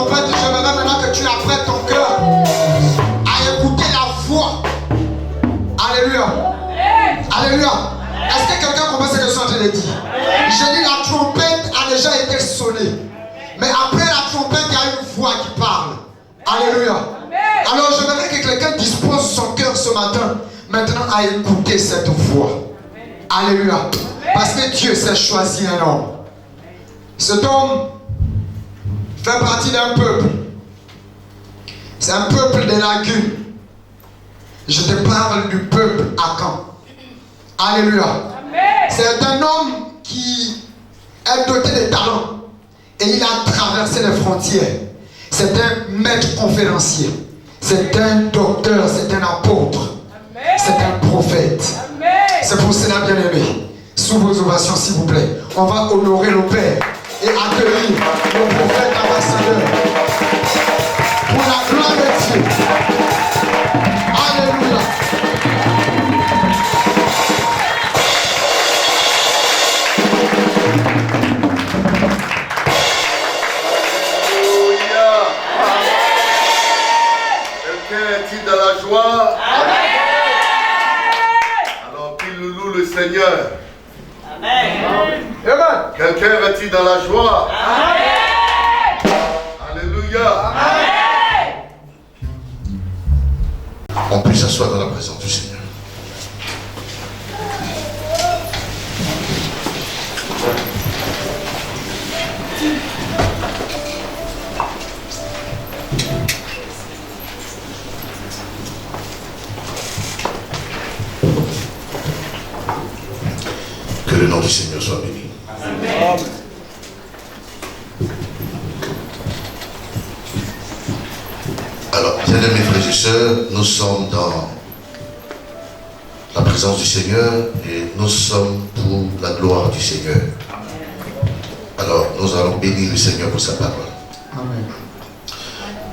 trompette, j'aimerais maintenant que tu apprêtes ton cœur à écouter la voix. Alléluia. Alléluia. Est-ce que quelqu'un comprend ce que je suis en train de dire? J'ai dit la trompette a déjà été sonnée. Mais après la trompette, il y a une voix qui parle. Alléluia. Alors j'aimerais que quelqu'un dispose son cœur ce matin maintenant à écouter cette voix. Alléluia. Parce que Dieu s'est choisi un homme. Cet homme fait partie d'un peuple. C'est un peuple des lagunes. Je te parle du peuple Akan. Alléluia. C'est un homme qui est doté de talents. Et il a traversé les frontières. C'est un maître conférencier. C'est un docteur, c'est un apôtre. C'est un prophète. C'est pour cela, bien aimé. Sous vos ovations, s'il vous plaît. On va honorer le Père et accueillir le prophète ambassadeur. Pour la gloire de Dieu. Alléluia. Est-il dans la joie? Amen. Alors qu'il loue le Seigneur. Amen. Quelqu'un est-il dans la joie? Amen. Alléluia. Amen. On peut s'asseoir dans la présence du Seigneur. Que le nom du Seigneur soit béni. Amen. Alors, bien aimés frères et sœurs, nous sommes dans la présence du Seigneur et nous sommes pour la gloire du Seigneur. Alors, nous allons bénir le Seigneur pour sa parole. Amen.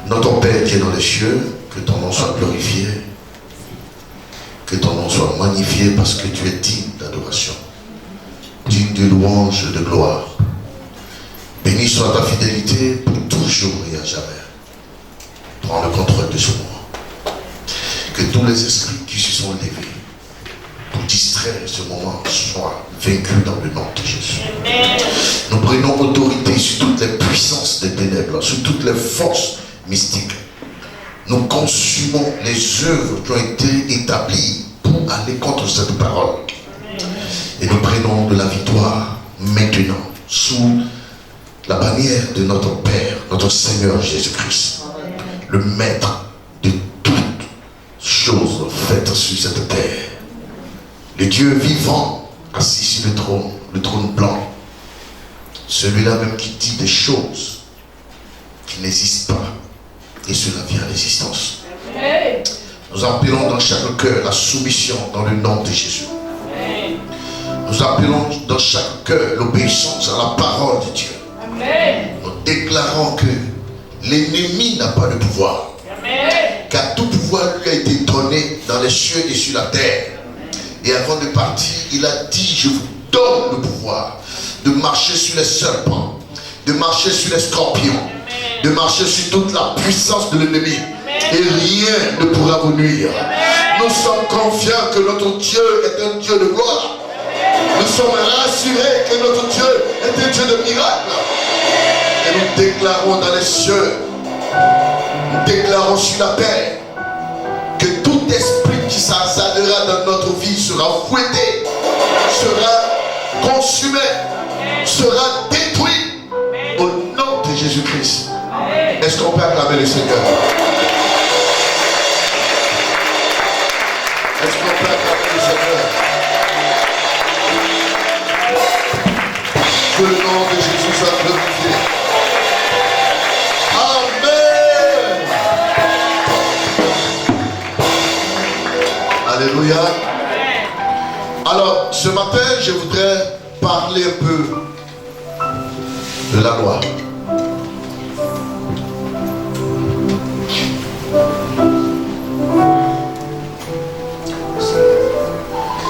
Notre Père qui est dans les cieux, que ton nom soit glorifié, que ton nom soit magnifié parce que tu es digne d'adoration, digne de louange et de gloire. Béni soit ta fidélité pour toujours et à jamais. Prends le contrôle de ce moment. Que tous les esprits qui se sont levés pour distraire ce moment soient vaincus dans le nom de Jésus. Nous prenons autorité sur toutes les puissances des ténèbres, sur toutes les forces mystiques. Nous consumons les œuvres qui ont été établies pour aller contre cette parole. Et nous prenons de la victoire maintenant sous la bannière de notre Père, notre Seigneur Jésus-Christ, le maître de toutes choses faites sur cette terre. Le Dieu vivant, assis sur le trône blanc, celui-là même qui dit des choses qui n'existent pas, et cela vient à l'existence. Nous appelons dans chaque cœur la soumission dans le nom de Jésus. Nous appelons dans chaque cœur l'obéissance à la parole de Dieu. Nous déclarons que l'ennemi n'a pas de pouvoir. Car tout pouvoir lui a été donné dans les cieux et sur la terre. Et avant de partir, il a dit, je vous donne le pouvoir de marcher sur les serpents, de marcher sur les scorpions, de marcher sur toute la puissance de l'ennemi. Et rien ne pourra vous nuire. Nous sommes confiants que notre Dieu est un Dieu de gloire. Nous sommes rassurés que notre Dieu est un Dieu de miracles. Et nous déclarons dans les cieux, nous déclarons sur la terre, que tout esprit qui s'installera dans notre vie sera fouetté, sera consumé, sera détruit au nom de Jésus-Christ. Est-ce qu'on peut acclamer le Seigneur? Est-ce qu'on peut acclamer le Seigneur? Que le nom de Jésus soit glorifié. Amen. Alléluia. Alors, ce matin, je voudrais parler un peu de la loi.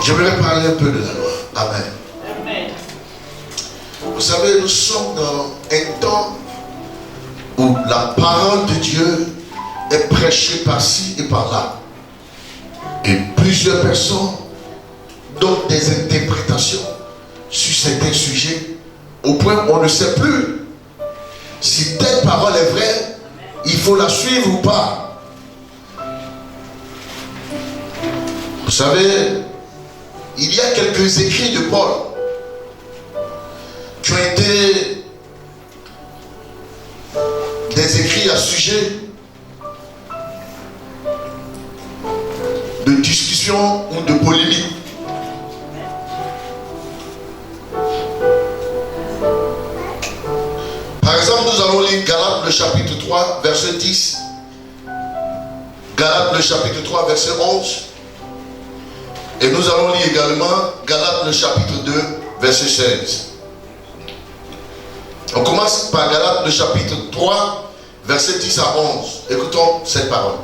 Je voudrais parler un peu de la loi. Amen. Vous savez, nous sommes dans un temps où la parole de Dieu est prêchée par-ci et par-là. Et plusieurs personnes donnent des interprétations sur certains sujets, au point où on ne sait plus si telle parole est vraie, il faut la suivre ou pas. Vous savez, il y a quelques écrits de Paul qui ont été des écrits à sujet de discussion ou de polémique. Par exemple, nous allons lire Galates le chapitre 3, verset 10. Galates le chapitre 3, verset 11. Et nous allons lire également Galates le chapitre 2, verset 16. On commence par Galates le chapitre 3, verset 10 à 11. Écoutons cette parole.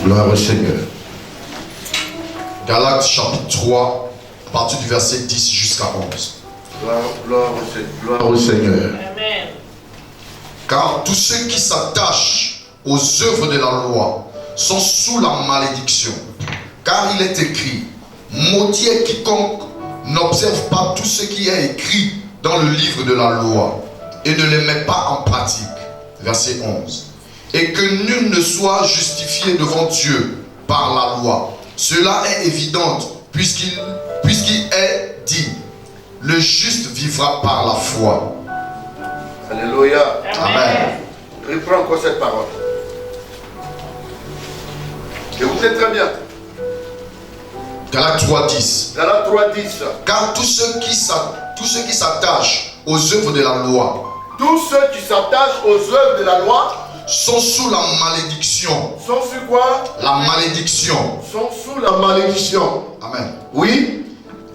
Gloire au Seigneur. Galates chapitre 3, à partir du verset 10 jusqu'à 11. Gloire au Seigneur. Amen. Car tous ceux qui s'attachent aux œuvres de la loi sont sous la malédiction. Car il est écrit, maudit est quiconque n'observe pas tout ce qui est écrit dans le livre de la loi et ne les met pas en pratique. Verset 11. Et que nul ne soit justifié devant Dieu par la loi. Cela est évident puisqu'il est dit, le juste vivra par la foi. Alléluia. Amen. Reprends encore cette parole. Écoutez très bien. Galates 3.10. Galates 3.10. Car tous ceux qui s'attachent aux œuvres de la loi Tous ceux qui s'attachent aux œuvres de la loi sont sous la malédiction. sont sur quoi? La malédiction. Sont sous la malédiction. Amen. Oui,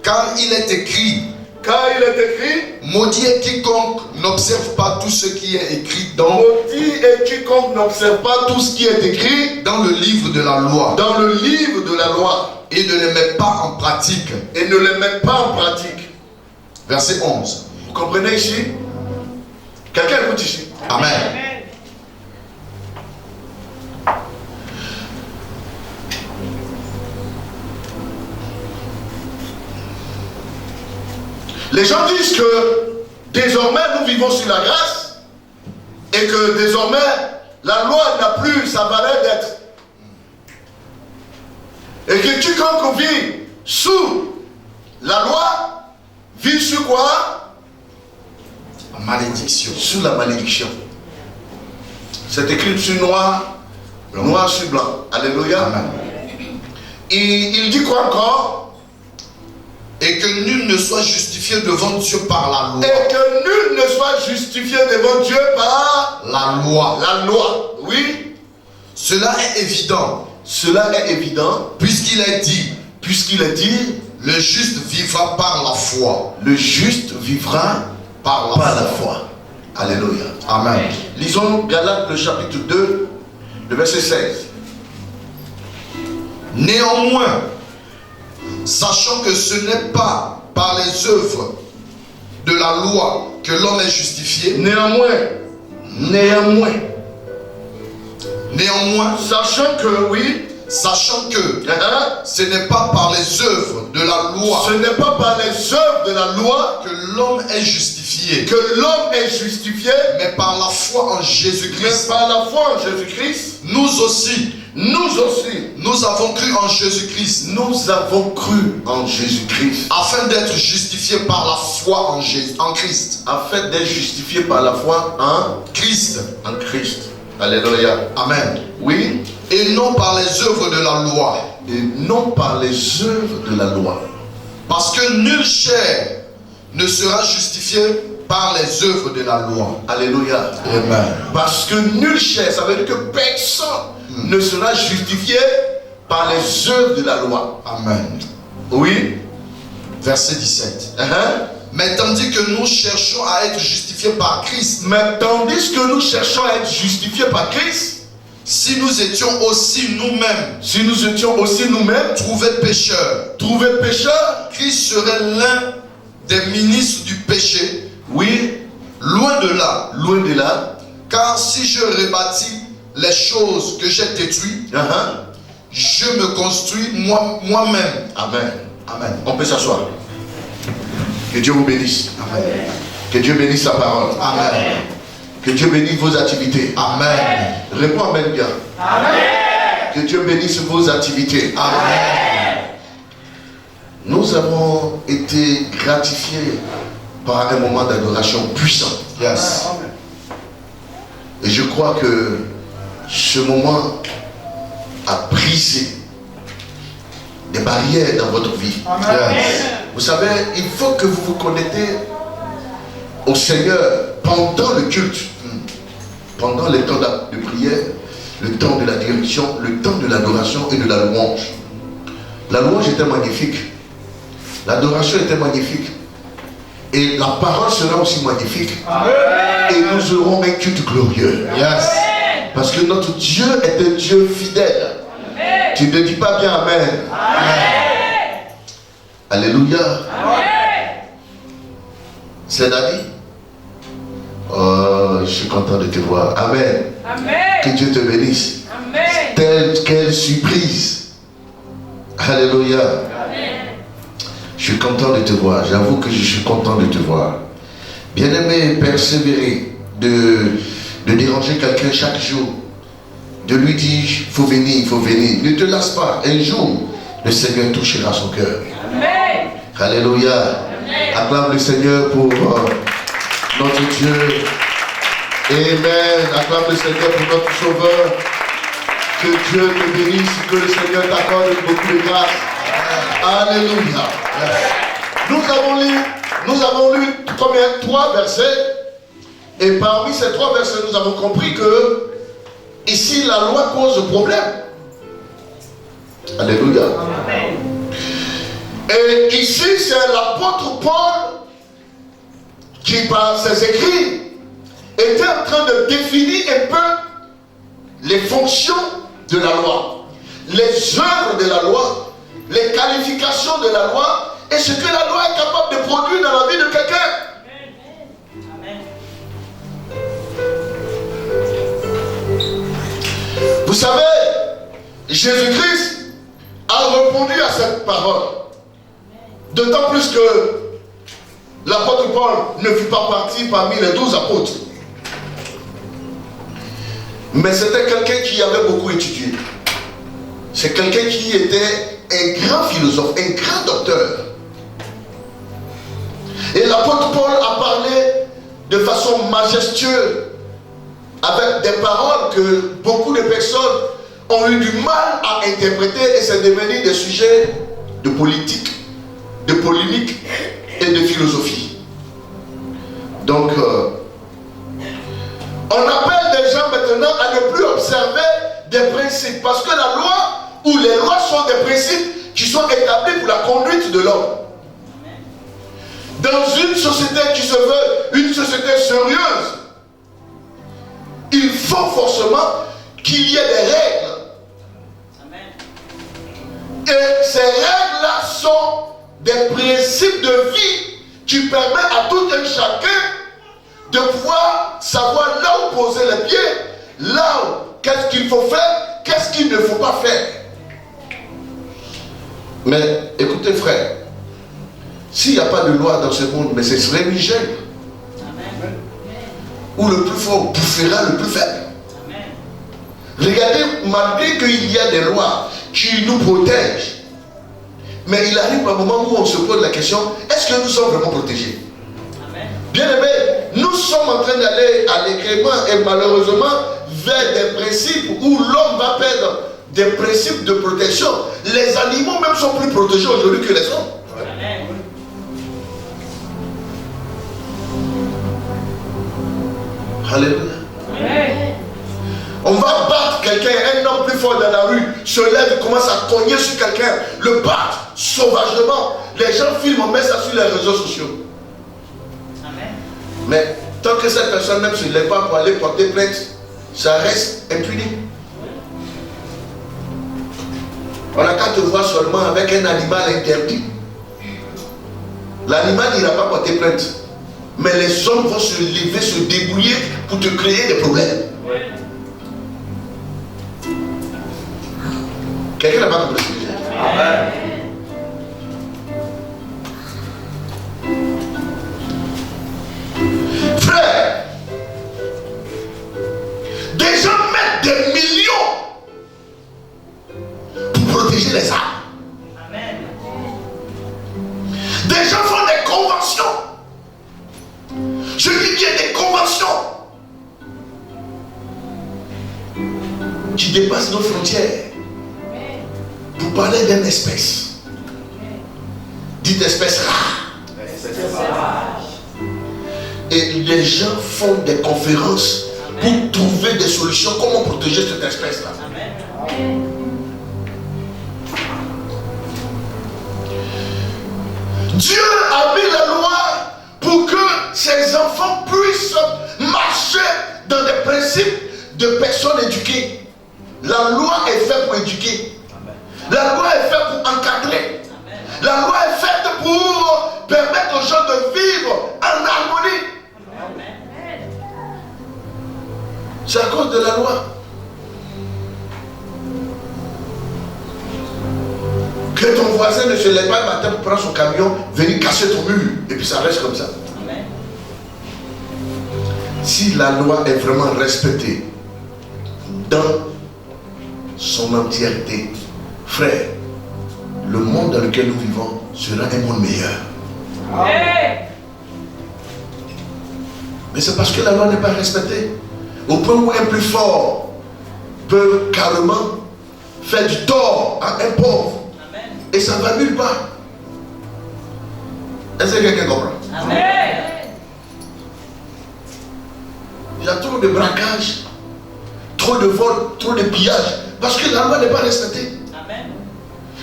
Car il est écrit, car il est écrit, maudit est quiconque n'observe pas tout ce qui est écrit dans maudit est quiconque n'observe pas tout ce qui est écrit le livre de la loi dans le livre de la loi et ne les met pas en pratique. et ne les met pas en pratique. Verset 11. Vous comprenez ici? Quelqu'un écoute ici. Amen. Les gens disent que désormais nous vivons sur la grâce et que désormais la loi n'a plus sa valeur d'être. Et que quiconque vit sous la loi vit sur quoi? La malédiction. Sous la malédiction. C'est écrit sur noir, noir sur blanc. Alléluia. Amen. Et il dit quoi encore? Et que nul ne soit justifié devant Dieu par la loi. Et que nul ne soit justifié devant Dieu par La loi. la loi. Oui, Cela est évident cela est évident, puisqu'il est dit, puisqu'il est dit, le juste vivra par la foi. le juste vivra Par par la la foi. foi. Alléluia. Amen. Lisons Galates le chapitre 2, le verset 16. Néanmoins, sachant que ce n'est pas par les œuvres de la loi que l'homme est justifié, Néanmoins, sachant que ce n'est pas par les œuvres de la loi ce n'est pas par les œuvres de la loi que l'homme est justifié, que l'homme est justifié, mais par la foi en mais Jésus-Christ. par la foi en Jésus-Christ, Nous aussi, nous avons cru en Jésus-Christ, nous avons cru en Jésus-Christ, afin d'être justifiés par la foi en Christ. afin d'être justifié par la foi Christ. en Christ. Alléluia. Amen. Oui, Et non par les œuvres de la loi. et non par les œuvres de la loi. Parce que nulle chair ne sera justifié par les œuvres de la loi. Alléluia. Amen. Parce que nulle chair, ça veut dire que personne ne sera justifié par les œuvres de la loi. Amen. Oui. Verset 17. Hein? Mais tandis que nous cherchons à être justifiés par Christ, Mais tandis que nous cherchons à être justifiés par Christ, si nous étions aussi nous-mêmes si nous étions aussi nous-mêmes trouvés pécheurs, trouvés pécheurs, Christ serait l'un des ministres du péché. Oui, Loin de là. loin de là. Car si je rebâtis les choses que j'ai détruites, je me construis moi-même. Amen. Amen. On peut s'asseoir. Que Dieu vous bénisse. Amen. Que Dieu bénisse sa parole. Amen. Que Dieu bénisse vos activités. Amen. Réponds Amen bien. Amen. Que Dieu bénisse vos activités. Amen. Nous avons été gratifiés par un moment d'adoration puissant. Yes. Et je crois que ce moment a brisé des barrières dans votre vie. Yes. Vous savez, il faut que vous vous connectez au Seigneur pendant le culte, pendant le temps de prière, le temps de la direction, le temps de l'adoration et de la louange. La louange était magnifique. L'adoration était magnifique. Et la parole sera aussi magnifique. Et nous aurons un culte glorieux. Yes. Parce que notre Dieu est un Dieu fidèle. Tu ne dis pas bien Amen. Alléluia. C'est David. Oh, je suis content de te voir. Amen. Que Dieu te bénisse. Quelle surprise. Alléluia. Je suis content de te voir. J'avoue que je suis content de te voir. Bien-aimé, persévérer de déranger quelqu'un chaque jour. De lui dire, il faut venir, il faut venir. Ne te lasse pas. Un jour, le Seigneur touchera son cœur. Alléluia. Acclame le Seigneur pour notre Dieu. Amen. Acclame le Seigneur pour notre Sauveur. Que Dieu te bénisse, que le Seigneur t'accorde beaucoup de grâce. Alléluia. Nous avons lu combien? 3 versets. Et parmi ces 3 versets, nous avons compris que ici, la loi cause problème. Alléluia. Et ici, c'est l'apôtre Paul qui, par ses écrits, était en train de définir un peu les fonctions de la loi, les œuvres de la loi, les qualifications de la loi et ce que la loi est capable de produire dans la vie de quelqu'un. Vous savez, Jésus-Christ a répondu à cette parole. D'autant plus que l'apôtre Paul ne fut pas parti parmi les 12 apôtres. Mais c'était quelqu'un qui avait beaucoup étudié. C'est quelqu'un qui était un grand philosophe, un grand docteur. Et l'apôtre Paul a parlé de façon majestueuse, avec des paroles que beaucoup de personnes ont eu du mal à interpréter, et c'est devenu des sujets de politique, de polémique et de philosophie. Donc, on appelle des gens maintenant à ne plus observer des principes, parce que la loi ou les lois sont des principes qui sont établis pour la conduite de l'homme. Dans une société qui se veut une société sérieuse, il faut forcément qu'il y ait des règles. Et ces règles-là sont des principes de vie qui permettent à tout un chacun de pouvoir savoir là où poser les pieds, là où, qu'est-ce qu'il faut faire, qu'est-ce qu'il ne faut pas faire. Mais écoutez frère, s'il n'y a pas de loi dans ce monde, mais ce serait une gêne. Où le plus fort bouffera le plus faible. Regardez, malgré qu'il y a des lois qui nous protègent, mais il arrive un moment où on se pose la question, est-ce que nous sommes vraiment protégés? Bien aimé, nous sommes en train d'aller à l'écrément et malheureusement vers des principes où l'homme va perdre des principes de protection. Les animaux même sont plus protégés aujourd'hui que les hommes. Alléluia. On va battre quelqu'un, un homme plus fort dans la rue se lève et commence à cogner sur quelqu'un, le battre sauvagement. Les gens filment, on met ça sur les réseaux sociaux. Amen. Mais tant que cette personne même ne se lève pas pour aller porter plainte, ça reste impuni. On n'a qu'à te voir seulement avec un animal interdit. L'animal n'ira pas porter plainte. Mais les hommes vont se lever, se débrouiller pour te créer des problèmes. Quelqu'un n'a pas compris ce que j'ai dit? Amen. Frère, des gens mettent des millions pour protéger les arbres. Amen. Des gens font des conventions. Je dis bien des conventions qui dépassent nos frontières pour parler d'une espèce. Dites espèce rare. Et les gens font des conférences pour trouver des solutions. Comment protéger cette espèce-là? Dieu a mis la loi pour que ses enfants puissent marcher dans des principes de personnes éduquées. La loi est faite pour éduquer. La loi est faite pour encadrer. La loi est faite pour permettre aux gens de vivre en harmonie. C'est à cause de la loi que ton voisin ne se lève pas le matin pour prendre son camion, venir casser ton mur, et puis ça reste comme ça. Amen. Si la loi est vraiment respectée dans son entièreté, frère, le monde dans lequel nous vivons sera un monde meilleur. Amen. Mais c'est parce que la loi n'est pas respectée. Au point où un plus fort peut carrément faire du tort à un pauvre. Amen. Et ça ne va nulle part. Est-ce que quelqu'un comprend? Amen. Il y a trop de braquage, trop de vol, trop de pillage. Parce que la loi n'est pas respectée. Amen.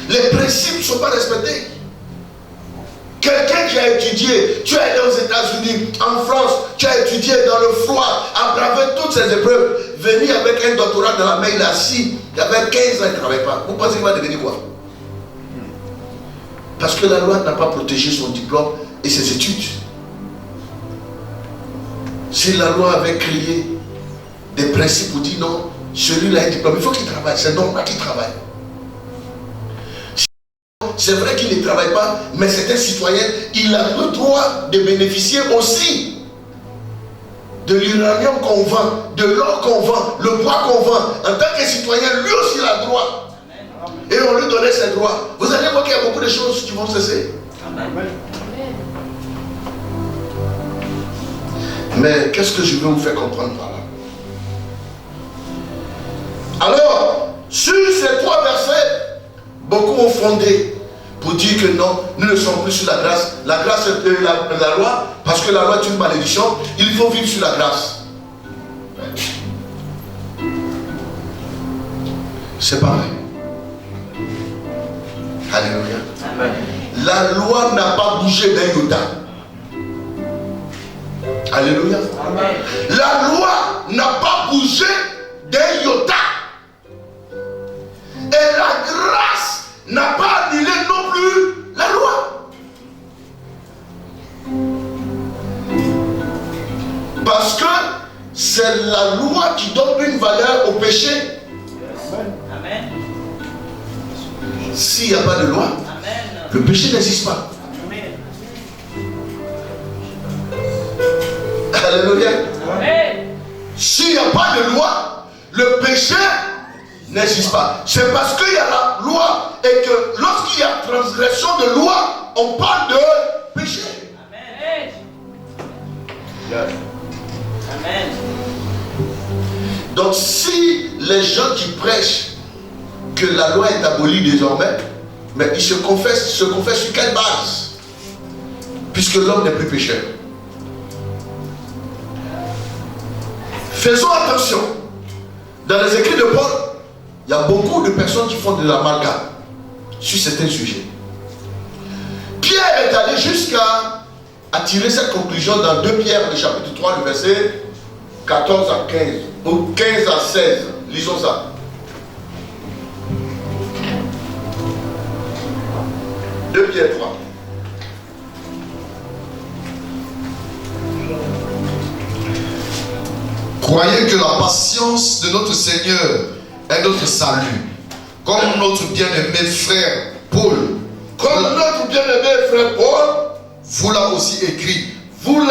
Les principes ne sont pas respectés. Quelqu'un qui a étudié, tu es allé aux États-Unis, en France, tu as étudié dans le froid, à travers toutes ces épreuves, venir avec un doctorat dans la main, il est assis, il avait 15 ans, il ne travaille pas. Vous pensez qu'il va devenir quoi? Parce que la loi n'a pas protégé son diplôme et ses études. Si la loi avait créé des principes pour dire non, celui-là a un diplôme, il faut qu'il travaille, c'est normal qu'il travaille. C'est vrai qu'il ne travaille pas, mais c'est un citoyen, il a le droit de bénéficier aussi de l'uranium qu'on vend, de l'or qu'on vend, le bois qu'on vend. En tant que citoyen, lui aussi il a le droit. Et on lui donnait ses droits. Vous allez voir qu'il y a beaucoup de choses qui vont cesser. Amen. Mais qu'est-ce que je veux vous faire comprendre par là? Alors, sur ces 3 versets, beaucoup ont fondé pour dire que non, nous ne sommes plus sur la grâce. La grâce est la loi, parce que la loi est une malédiction. Il faut vivre sur la grâce. C'est pareil. Alléluia. Amen. La loi n'a pas bougé d'un iota. Alléluia. Amen. La loi n'a pas bougé d'un iota. Et la grâce n'a pas annulé non plus la loi. Parce que c'est la loi qui donne une valeur au péché. Amen. S'il n'y a pas de loi, amen, le péché n'existe pas. Amen. Alléluia. Amen. S'il n'y a pas de loi, le péché n'existe pas. C'est parce qu'il y a la loi et que lorsqu'il y a transgression de loi, on parle de péché. Amen. Amen. Donc si les gens qui prêchent que la loi est abolie désormais, mais ils se confessent sur quelle base? Puisque l'homme n'est plus pécheur. Faisons attention. Dans les écrits de Paul, il y a beaucoup de personnes qui font de l'amalgame sur certains sujets. Pierre est allé jusqu'à tirer cette conclusion dans 2 Pierre, le chapitre 3, le verset 14 à 15, ou 15 à 16. Lisons ça. 2 Pierre 3. Croyez que la patience de notre Seigneur est notre salut. Comme notre bien-aimé frère Paul, Comme notre bien-aimé frère Paul, vous l'a aussi écrit, selon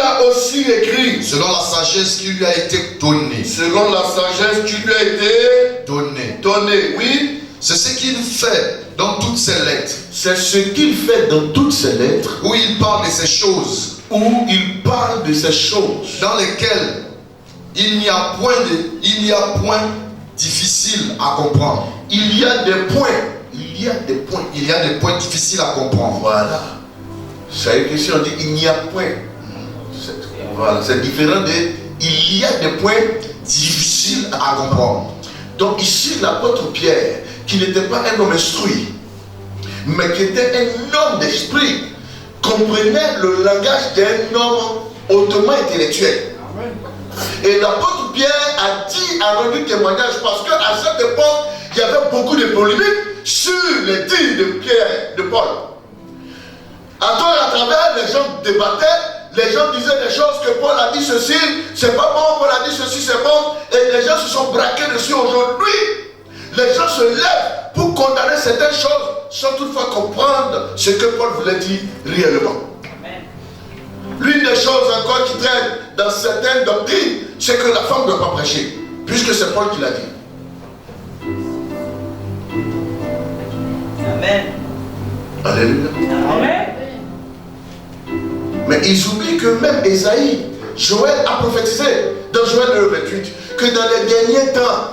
selon la sagesse qui lui a été donnée. selon la sagesse qui lui a été Donnée. donnée. Oui, C'est ce qu'il fait dans toutes ses lettres, c'est ce qu'il fait dans toutes ses lettres, où il parle de ces choses, où il parle de ces choses dans lesquelles il n'y a point difficile à comprendre. il y a des points. Il y a des points difficiles à comprendre. Voilà. C'est que si on dit il n'y a point, voilà, c'est différent de il y a des points difficiles à comprendre. Donc ici l'apôtre Pierre, qui n'était pas un homme instruit, mais qui était un homme d'esprit, comprenait le langage d'un homme hautement intellectuel. Et l'apôtre Pierre a rendu témoignage parce qu'à cette époque, il y avait beaucoup de polémiques sur les dires de Pierre, de Paul. À travers, les gens débattaient, les gens disaient des choses que Paul a dit ceci, c'est pas bon, Paul a dit ceci, c'est bon, et les gens se sont braqués dessus. Aujourd'hui, les gens se lèvent pour condamner certaines choses sans toutefois comprendre ce que Paul voulait dire réellement. L'une des choses encore qui traîne dans certaines doctrines, c'est que la femme ne doit pas prêcher, puisque c'est Paul qui l'a dit. Amen. Alléluia. Amen. Mais ils oublient que même Esaïe, Joël a prophétisé dans Joël 28 que dans les derniers temps,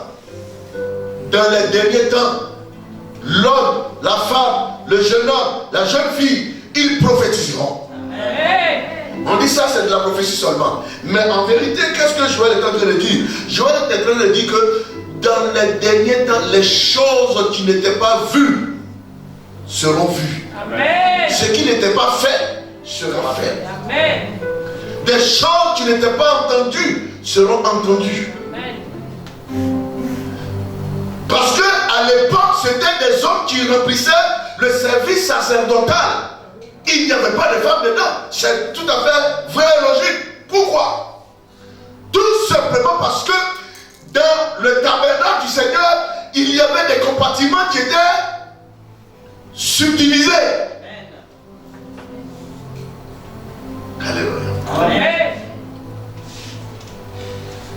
l'homme, la femme, le jeune homme, la jeune fille, ils prophétiseront. Amen. On dit ça, c'est de la prophétie seulement. Mais en vérité, qu'est-ce que Joël est en train de dire? Joël est en train de dire que dans les derniers temps, les choses qui n'étaient pas vues seront vues. Amen. Ce qui n'était pas fait sera fait. Amen. Des choses qui n'étaient pas entendues seront entendues. Amen. Parce que à l'époque, c'était des hommes qui remplissaient le service sacerdotal. Il n'y avait pas de femmes dedans. C'est tout à fait vrai et logique. Pourquoi? Tout simplement parce que dans le tabernacle du Seigneur, il y avait des compartiments qui étaient subdivisés. Alléluia. Amen.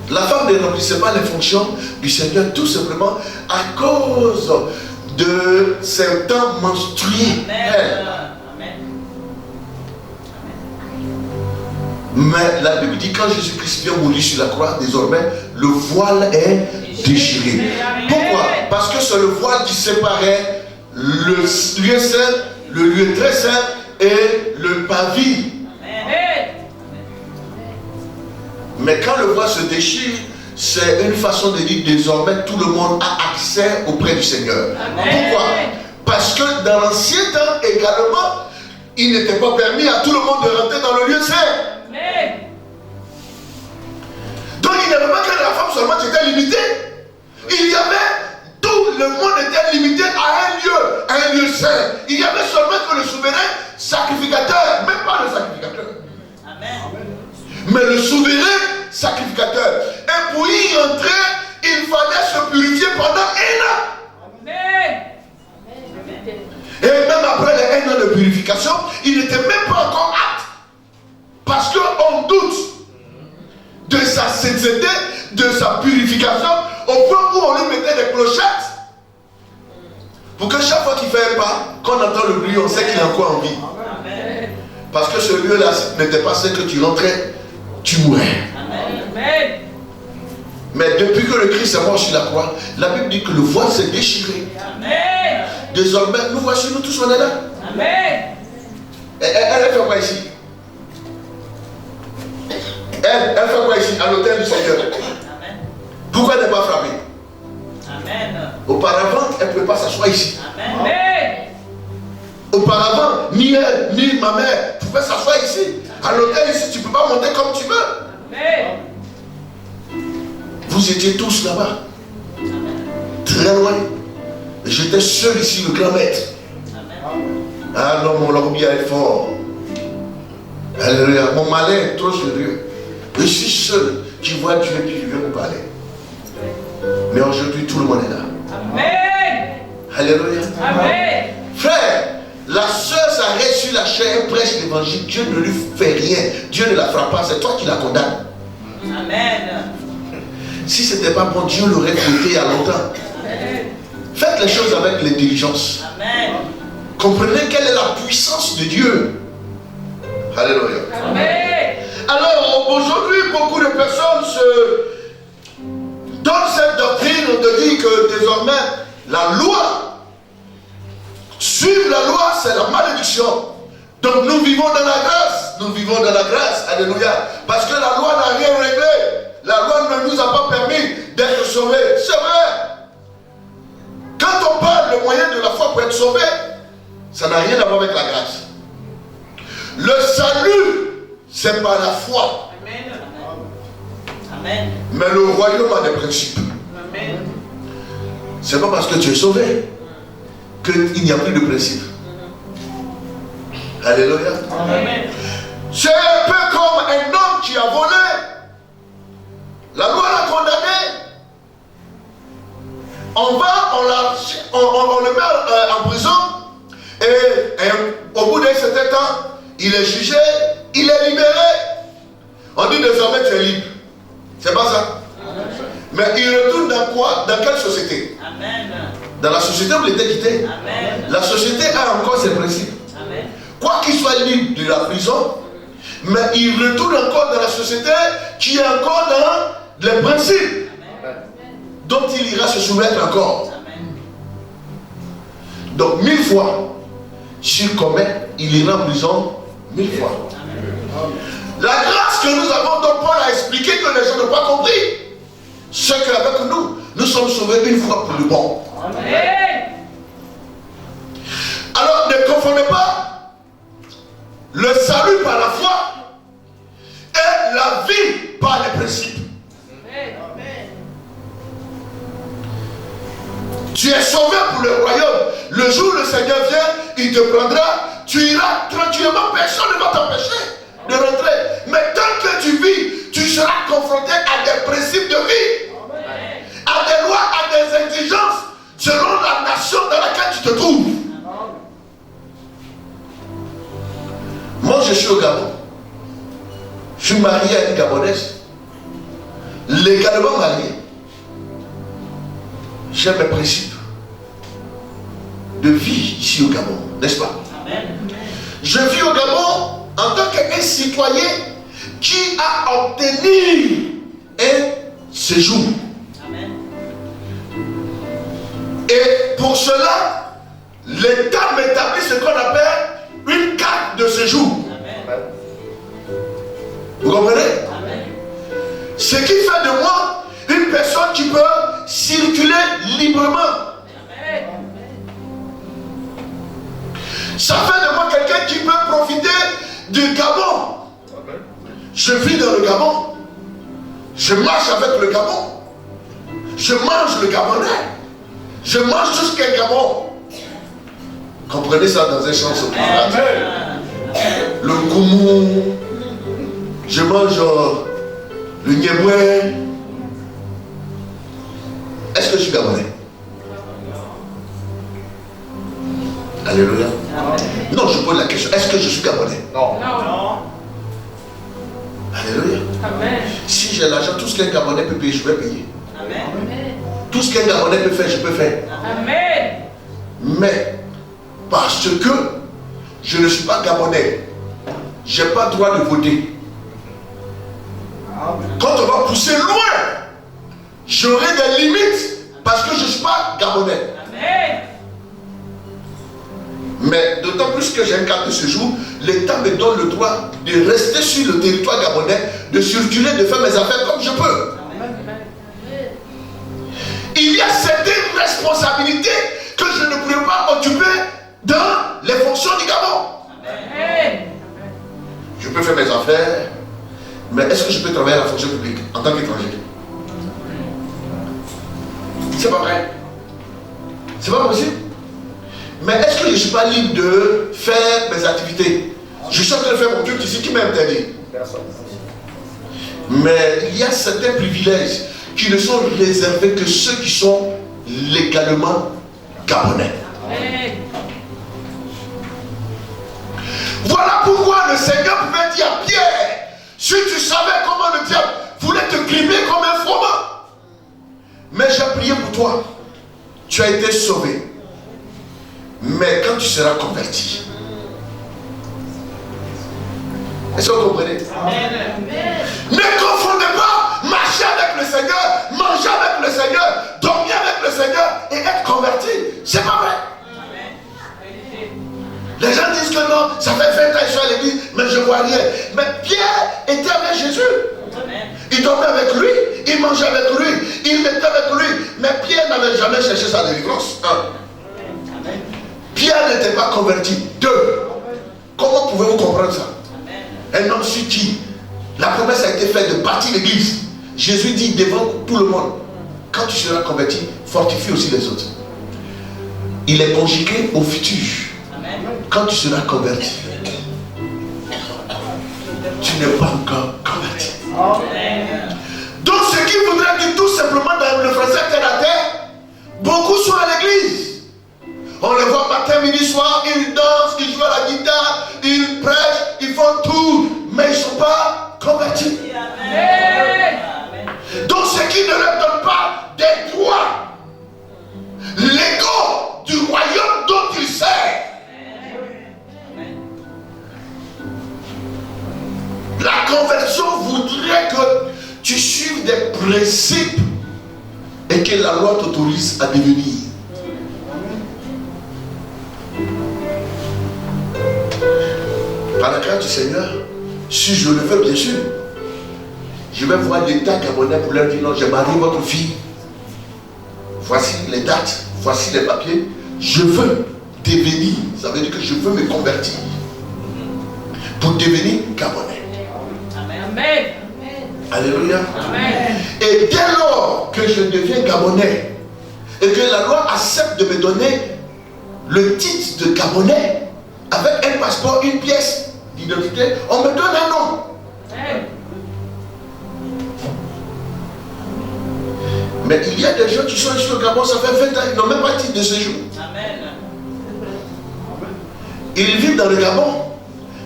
La femme ne remplissait pas les fonctions du Seigneur tout simplement à cause de ses temps menstruels. Amen. Mais la Bible dit quand Jésus-Christ vient mourir sur la croix, désormais, le voile est déchiré. Pourquoi? Parce que c'est le voile qui séparait le lieu saint, le lieu très saint et le pavis. Amen. Mais quand le voile se déchire, c'est une façon de dire désormais tout le monde a accès auprès du Seigneur. Amen. Pourquoi? Parce que dans l'ancien temps également, il n'était pas permis à tout le monde de rentrer dans le lieu saint. Amen. Donc il n'y avait pas que la femme seulement qui était limitée. Il y avait, tout le monde était limité à un lieu saint. Il y avait seulement que le souverain sacrificateur, même pas le sacrificateur. Amen. Mais le souverain sacrificateur. Et pour y entrer, il fallait se purifier pendant 1 an. Amen. Et même après les 1 an de purification, il n'était même pas encore apte. Parce qu'on doute de sa sainteté, de sa purification, au point où on lui mettait des clochettes. Pour que chaque fois qu'il fait un pas, qu'on entend le bruit, on sait qu'il est encore en vie. Amen. Parce que ce lieu-là n'était pas ce que tu rentrais, tu mourais. Amen. Mais depuis que le Christ est mort sur la croix, la Bible dit que le voile s'est déchiré. Amen. Désormais, nous voici, nous tous on est là. Amen. Elle fait quoi ici? Elle fait quoi ici à l'autel du Seigneur? Amen. Pourquoi elle n'est pas frappée? Amen. Auparavant, elle ne pouvait pas s'asseoir ici. Amen. Auparavant, ni elle, ni ma mère pouvaient s'asseoir ici. À l'hôtel ici, tu ne peux pas monter comme tu veux. Amen. Vous étiez tous là-bas. Très loin. Et j'étais seul ici, le grand maître. Ah non, mon lobby est fort. Alléluia. Mon malin est trop sérieux. Je suis seul qui voit Dieu et puis je viens parler. Mais aujourd'hui, tout le monde est là. Amen. Alléluia. Amen. Frère, la soeur s'arrête sur la chair et prêche l'évangile. Dieu ne lui fait rien. Dieu ne la frappe pas. C'est toi qui la condamnes. Amen. Si ce n'était pas bon, Dieu l'aurait fouetté il y a longtemps. Faites les choses avec l'intelligence. Amen. Comprenez quelle est la puissance de Dieu. Alléluia. Amen. Alors, aujourd'hui, beaucoup de personnes se donnent cette doctrine de dire que désormais, la loi, suivre la loi, c'est la malédiction. Donc, nous vivons dans la grâce. Nous vivons dans la grâce. Alléluia. Parce que la loi n'a rien réglé. La loi ne nous a pas permis d'être sauvés. C'est vrai. Quand on parle le moyen de la foi pour être sauvé, ça n'a rien à voir avec la grâce. Le salut, c'est par la foi. Amen. Amen. Mais le royaume a des principes. Amen. C'est pas parce que tu es sauvé qu'il n'y a plus de principes. Alléluia. Amen. C'est un peu comme un homme qui a volé. La loi l'a condamné. On le met en prison et au bout d'un certain temps, il est jugé, il est libéré. On dit désormais tu es libre. C'est pas ça. Mais il retourne dans quoi? Dans quelle société? Amen. Dans la société où il était quitté. Amen. La société a encore ses principes. Amen. Quoi qu'il soit libre de la prison, mais il retourne encore dans la société qui est encore dans les principes dont il ira se soumettre encore. Donc 1000 fois, s'il commet, il ira en prison 1000 fois. La grâce que nous avons, dont Paul a expliqué que les gens n'ont pas compris, c'est qu'avec nous sommes sauvés une fois pour le bon. Amen. Alors ne confondez pas le salut par la foi et la vie par les principes. Tu es sauvé pour le royaume. Le jour où le Seigneur vient, il te prendra. Tu iras tranquillement. Personne ne va t'empêcher de rentrer. Mais tant que tu vis, tu seras confronté à des principes de vie, à des lois, à des exigences, selon la nation dans laquelle tu te trouves. Moi, je suis au Gabon. Je suis marié à une Gabonaise. Légalement marié. J'ai mes principes de vie ici au Gabon, n'est-ce pas? Amen. Je vis au Gabon en tant qu'un citoyen qui a obtenu un séjour. Amen. Et pour cela, l'État m'établit ce qu'on appelle une carte de séjour. Amen. Vous comprenez? Amen. Ce qui fait de moi une personne qui peut circuler librement. Ça fait de moi quelqu'un qui peut profiter du Gabon. Je vis dans le Gabon. Je marche avec le Gabon. Je mange le Gabonais. Je mange tout ce qu'est Gabon. Comprenez ça dans un sens opératif. Le goumou. Je mange le niéboué. Est-ce que je suis Gabonais? Alléluia. Non, je pose la question. Est-ce que je suis Gabonais? Non. Alléluia. Amen. Si j'ai l'argent, tout ce qu'un Gabonais peut payer, je vais payer. Amen. Tout ce qu'un Gabonais peut faire, je peux faire. Amen. Mais, parce que je ne suis pas Gabonais, je n'ai pas le droit de voter. Quand on va pousser loin, j'aurai des limites parce que je ne suis pas Gabonais. Amen. Mais d'autant plus que j'ai un carte de séjour, l'État me donne le droit de rester sur le territoire gabonais, de circuler, de faire mes affaires comme je peux. Il y a certaines responsabilités que je ne pourrais pas occuper dans les fonctions du Gabon. Amen. Je peux faire mes affaires, mais est-ce que je peux travailler à la fonction publique en tant qu'étranger? C'est pas vrai. C'est pas possible. Mais est-ce que je ne suis pas libre de faire mes activités? Je suis en train de faire mon culte ici, qui m'a interdit? Mais il y a certains privilèges qui ne sont réservés que ceux qui sont légalement gabonais. Voilà pourquoi le Seigneur pouvait dire à Pierre, si tu savais comment le diable voulait te gripper comme un froment, mais j'ai prié pour toi, tu as été sauvé. Mais quand tu seras converti, est-ce que vous comprenez? Ne confondez pas marcher avec le Seigneur, manger avec le Seigneur, dormir avec le Seigneur et être converti. C'est pas vrai. Les gens disent que non, ça fait 20 ans que je suis à l'église, mais je ne vois rien. Mais Pierre était avec Jésus. Il dormait avec lui, il mangeait avec lui, il mettait avec lui. Mais Pierre n'avait jamais cherché sa délivrance. Pierre n'était pas converti. 2. Comment pouvez-vous comprendre ça? Un homme sur qui la promesse a été faite de bâtir l'église. Jésus dit devant tout le monde, quand tu seras converti, fortifie aussi les autres. Il est conjugué au futur. Quand tu seras converti, tu n'es pas encore converti. Donc ce qui voudrait dire tout simplement dans le français terre à terre, beaucoup sont à l'église. On les voit matin, midi, soir, ils dansent, ils jouent à la guitare, ils prêchent, ils font tout, mais ils ne sont pas convertis. Donc ce qui ne leur donne pas des droits légaux du royaume dont ils servent. La conversion voudrait que tu suives des principes et que la loi t'autorise à devenir. Par la grâce du Seigneur, si je le veux, bien sûr, je vais voir l'État gabonais pour leur dire non, j'ai marié votre fille. Voici les dates, voici les papiers. Je veux devenir, ça veut dire que je veux me convertir pour devenir gabonais. Amen. Alléluia. Amen. Et dès lors que je deviens gabonais et que la loi accepte de me donner le titre de gabonais avec un passeport, une pièce d'identité, on me donne un nom. Amen. Mais il y a des gens qui sont ici au Gabon, ça fait 20 ans, ils n'ont même pas de titre de séjour. Amen. Ils vivent dans le Gabon,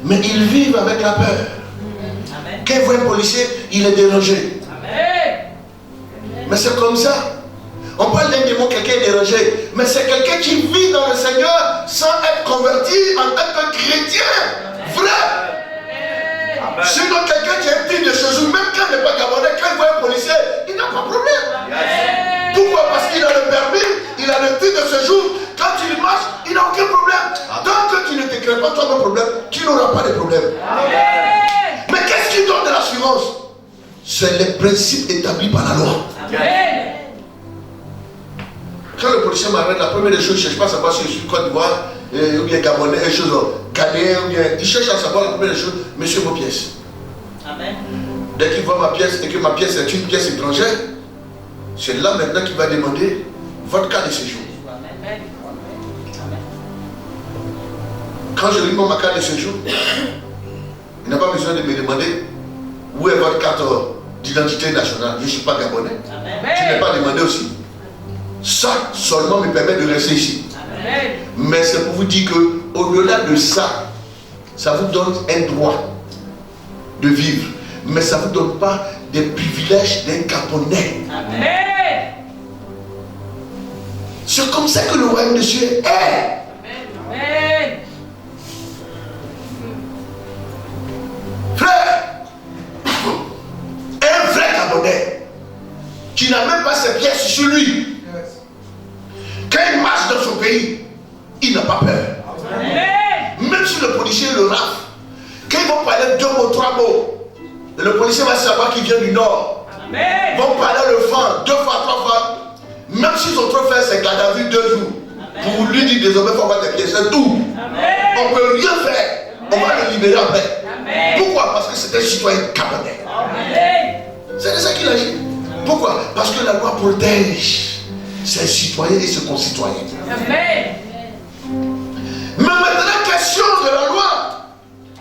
mais ils vivent avec la peur. Amen. Quand ils voient un policier, il est dérangé. Amen. Mais c'est comme ça. On parle d'un démon, quelqu'un est dérangé, mais c'est quelqu'un qui vit dans le Seigneur sans être converti en tant que chrétien. Amen. Vrai. Amen. Sinon, quelqu'un qui a un titre de séjour, même quand il n'est pas gabonais, quand il voit un policier, il n'a pas de problème. Amen. Pourquoi? Parce qu'il a le permis, il a le titre de séjour. Quand il marche, il n'a aucun problème. Tant que tu ne te crées pas toi un problème, tu n'auras pas de problème. Amen. Mais qu'est-ce qui donne de l'assurance? C'est les principes établis par la loi. Amen. Quand le policier m'arrête, la première des choses, il ne cherche pas à savoir si je suis Côte d'Ivoire, ou bien Gabonais, une chose ghanéen, ou bien. Il cherche à savoir la première des choses, monsieur, vos pièces. Amen. Dès qu'il voit ma pièce et que ma pièce est une pièce étrangère, c'est là maintenant qu'il va demander votre carte de séjour. Amen. Quand je lui demande ma carte de séjour, il n'a pas besoin de me demander où est votre carte d'identité nationale. Je ne suis pas gabonais. Amen. Tu n'es pas demandé aussi. Ça seulement me permet de rester ici. Amen. Mais c'est pour vous dire que au-delà de ça, ça vous donne un droit de vivre. Mais ça ne vous donne pas des privilèges d'un Gabonais. Amen. C'est comme ça que le royaume de Dieu est. Amen. Frère, un vrai Gabonais qui n'a même pas ses pièces sur lui, quand il marche dans son pays, il n'a pas peur. Amen. Même si le policier le rafle, quand ils vont parler 2 mots, 3 mots, le policier va savoir qu'il vient du nord. Amen. Ils vont parler le franc 2 fois, 3 fois. Même s'ils ont trop fait ses gardes à vue 2 jours. Amen. Pour lui dire désormais il faut avoir des pièces, c'est tout. Amen. On ne peut rien faire. Amen. On va le libérer après. Amen. Pourquoi? Parce que c'est un citoyen gabonais. C'est de ça qu'il agit. Pourquoi? Parce que la loi protège ses citoyens et ses concitoyens. Amen. Mais maintenant, question de la loi,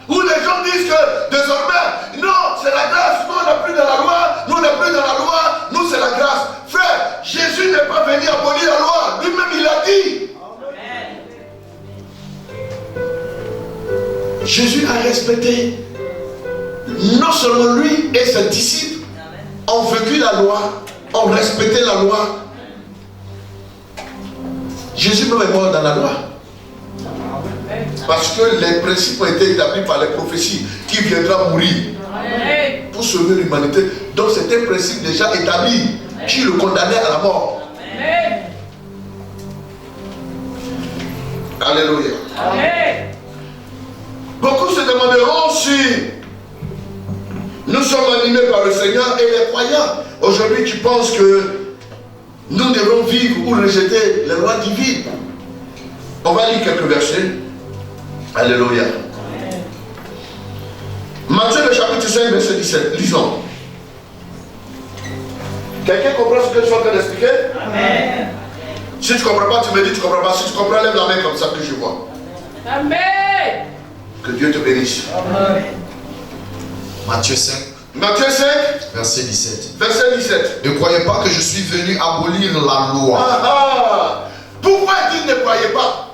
où les gens disent que désormais, non, c'est la grâce, nous on n'est plus dans la loi, nous on n'est plus dans la loi, nous c'est la grâce. n'est pas venu abolir la loi. Lui-même, il a dit. Jésus a respecté. Non seulement lui et ses disciples ont vécu la loi, ont respecté la loi. Jésus même est mort dans la loi. Parce que les principes ont été établis par les prophéties qui viendra mourir pour sauver l'humanité. Donc c'était un principe déjà établi qui le condamnait à la mort. Alléluia. Beaucoup se demanderont si nous sommes animés par le Seigneur et les croyants. Aujourd'hui, tu penses que nous devons vivre ou rejeter les lois divines. On va lire quelques versets. Alléluia. Matthieu le chapitre 5, verset 17. Lisons. Quelqu'un comprend ce que je suis en train d'expliquer? Amen. Si tu ne comprends pas, tu me dis tu ne comprends pas. Si tu comprends, lève la main comme ça que je vois. Amen. Que Dieu te bénisse. Amen. Matthieu 5. Matthieu 5, verset 17. Verset 17. Ne croyez pas que je suis venu abolir la loi. Pourquoi il ne croyait pas?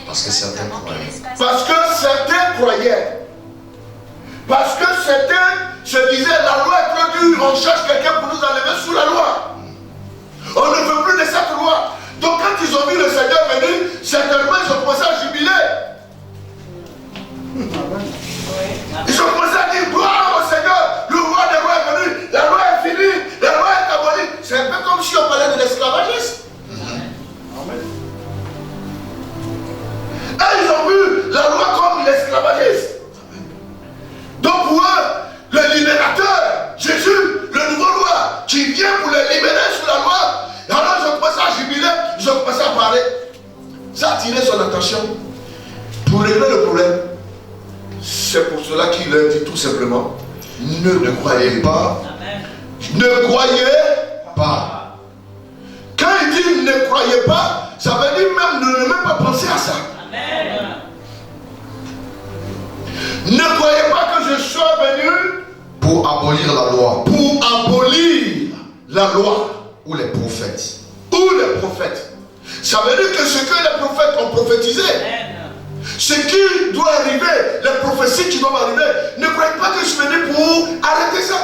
Parce que certains croyaient. Parce que certains croyaient. Parce que certains se disaient la loi est trop dure, on cherche quelqu'un pour nous enlever sous la loi. On ne veut plus de cette loi. Donc quand ils ont vu le Seigneur venir, certainement ils ont commencé à jubiler. Ils ont commencé à dire gloire au Seigneur, le roi des rois est venu, la loi est finie, la loi est abolie. C'est un peu comme si on parlait de l'esclavagisme. Et ils ont vu la loi comme l'esclavagisme. Donc pour eux, le libérateur, Jésus, le nouveau roi, qui vient pour les libérer sous la loi, alors ils ont commencé à jubiler, ils ont commencé à parler. Ça a attiré son attention. Pour régler le problème, c'est pour cela qu'il leur dit tout simplement, ne croyez pas. Ne croyez pas. Quand il dit ne croyez pas, ça veut dire ne même pas penser à ça. Amen. Ne croyez pas que je sois venu pour abolir la loi. Pour abolir la loi. Ou les prophètes. Ou les prophètes. Ça veut dire que ce que les prophètes ont prophétisé, ce qui doit arriver, les prophéties qui doivent arriver, ne croyez pas que je suis venu pour arrêter ça.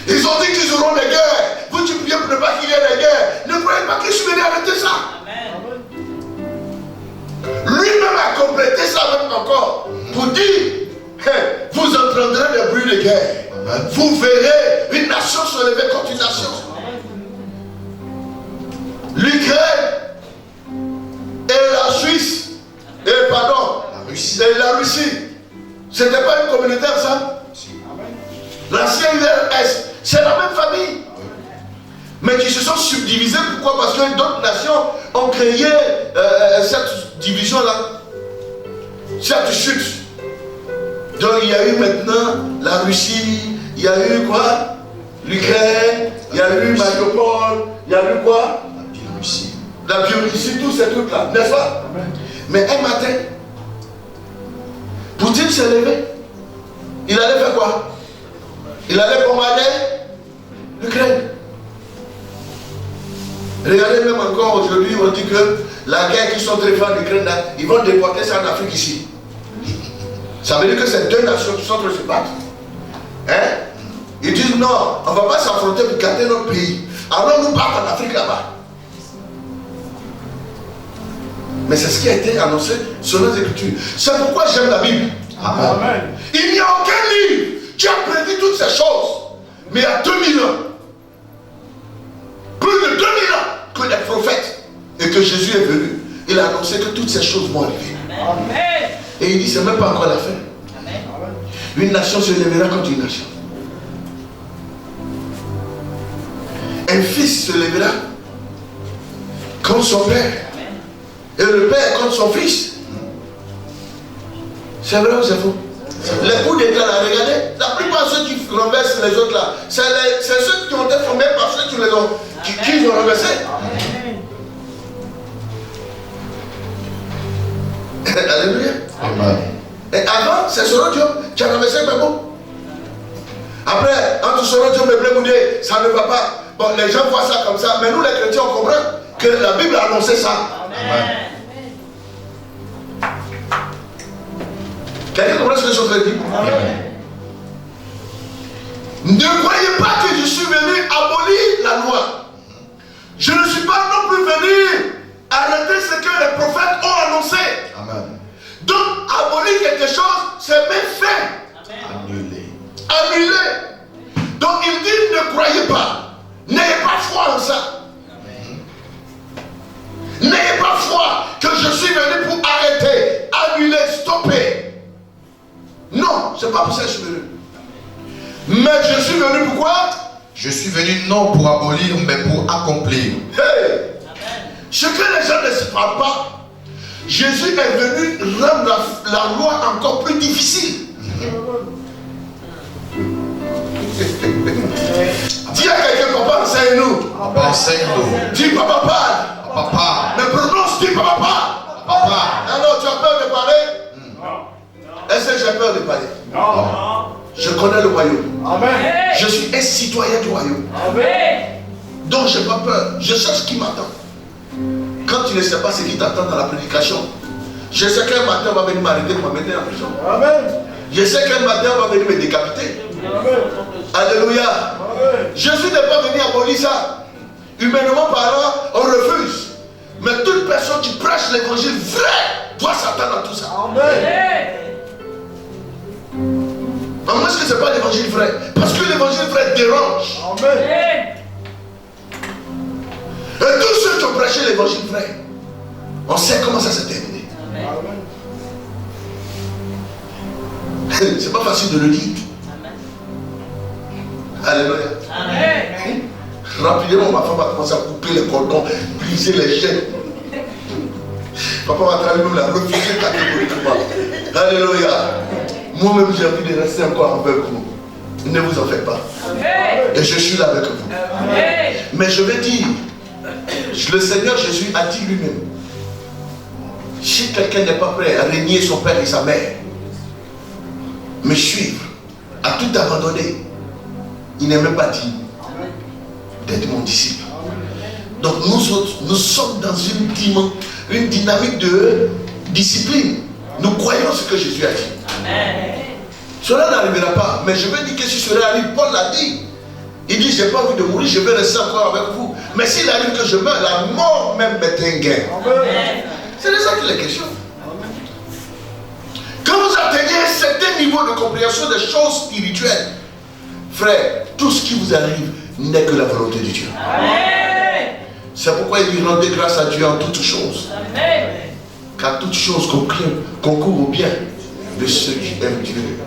Ils ont dit qu'ils auront des guerres. Vous, tu priez pour ne pas qu'il y ait des guerres. Ne croyez pas que je suis venu arrêter ça. Lui-même a complété ça même encore pour dire vous entendrez des bruits de guerre. Vous verrez une nation se lever contre une nation. L'Ukraine et la Suisse et pardon et la Russie, c'était pas une communautaire ça? L'ancien URSS, c'est la même famille. Mais qui se sont subdivisés. Pourquoi? Parce que d'autres nations ont créé cette division-là. Cette chute. Donc il y a eu maintenant la Russie, il y a eu quoi? L'Ukraine, il y a eu Mariupol, il y a eu quoi? La Biélorussie, tous ces trucs-là, n'est-ce pas? Mais un matin, Poutine s'est levé. Il allait faire quoi? Il allait bombarder l'Ukraine. Regardez même encore aujourd'hui, on dit que la guerre qui sont en train de faire en Ukraine, ils vont déporter ça en Afrique ici. Ça veut dire que c'est deux nations qui sont en train de se battre. Hein? Ils disent non, on ne va pas s'affronter pour garder notre pays. Alors nous partons en Afrique là-bas. Mais c'est ce qui a été annoncé selon les Écritures. C'est pourquoi j'aime la Bible. Amen. Il n'y a aucun livre qui a prédit toutes ces choses. Mais il y a 2000 ans, plus de 2000 ans que les prophètes et que Jésus est venu, il a annoncé que toutes ces choses vont arriver. Amen. Et il dit c'est même pas encore la fin. Amen. Une nation se lèvera contre une nation. Un fils se lèvera contre son père. Et le père contre son fils. C'est vrai ou c'est faux? Les coups d'état là, regardez, la plupart de ceux qui renversent les autres là, c'est ceux qui ont été formés par ceux qui les ont, qui ont renversé. Alléluia. Amen. Et avant, c'est Soro Diop qui a renversé Bebo. Après, entre Soro Diop et Blé Moudé, ça ne va pas. Bon, les gens voient ça comme ça, mais nous les chrétiens, on comprend que la Bible a annoncé ça. Amen. Quelqu'un comprend ce que je suis en train de dire? Ne croyez pas que je suis venu abolir la loi. Je ne suis pas non plus venu arrêter ce que les prophètes ont annoncé. Amen. Donc, abolir quelque chose, c'est même fait. Annulé. Annulé. Donc, il dit, ne croyez pas. N'ayez pas foi en ça. N'ayez pas foi que je suis venu pour arrêter, annuler, stopper. Non, c'est pas pour ça que je suis venu. Mais je suis venu pour quoi? Je suis venu non pour abolir, mais pour accomplir. Hey! Ce que les gens ne se parlent pas, Jésus est venu rendre la loi encore plus difficile. Dis à quelqu'un, papa, enseigne-nous. Papa, enseigne-nous. Dis, papa, parle. Papa. Mais prononce, dis, papa, parle. Papa. Alors, tu as peur de parler? Est-ce que j'ai peur de parler? Non. Je connais le royaume. Amen. Je suis un citoyen du royaume. Amen. Donc, je n'ai pas peur. Je sais ce qui m'attend. Quand tu ne sais pas ce qui t'attend dans la prédication, je sais qu'un matin, on va venir m'arrêter pour me mettre en prison. Amen. Je sais qu'un matin, on va venir me décapiter. Amen. Alléluia. Amen. Jésus n'est pas venu abolir ça. Humainement parlant, on refuse. Mais toute personne qui prêche l'évangile vrai doit s'attendre à tout ça. Amen. À moins que ce n'est pas l'évangile vrai. Parce que l'évangile vrai dérange. Amen. Et tous ceux qui ont prêché l'évangile vrai, on sait comment ça s'est terminé. C'est pas facile de le dire. Alléluia. Amen. Rapidement, ma femme va commencer à couper les cordons, briser les chaînes. Papa va travailler même la refuser catégoriquement. Alléluia. Moi-même, j'ai envie de rester encore avec vous. Ne vous en faites pas. Amen. Et je suis là avec vous. Amen. Mais je vais dire, le Seigneur Jésus a dit lui-même, si quelqu'un n'est pas prêt à régner son père et sa mère, me suivre, à tout abandonner, il n'est même pas digne d'être mon disciple. Donc nous autres, nous sommes dans une dynamique de discipline. Nous croyons ce que Jésus a dit. Amen. Cela n'arrivera pas. Mais je veux dire que si cela arrive, Paul l'a dit. Il dit, je n'ai pas envie de mourir, je vais rester encore avec vous. Mais s'il arrive que je meurs, la mort même m'est un gain. Amen. C'est de ça qu'il est question. Quand vous atteignez un certain niveau de compréhension des choses spirituelles, frère, tout ce qui vous arrive n'est que la volonté de Dieu. Amen. C'est pourquoi il dit rendez grâce à Dieu en toutes choses. Amen. Car toutes choses concourent au bien de ceux qui aiment Dieu,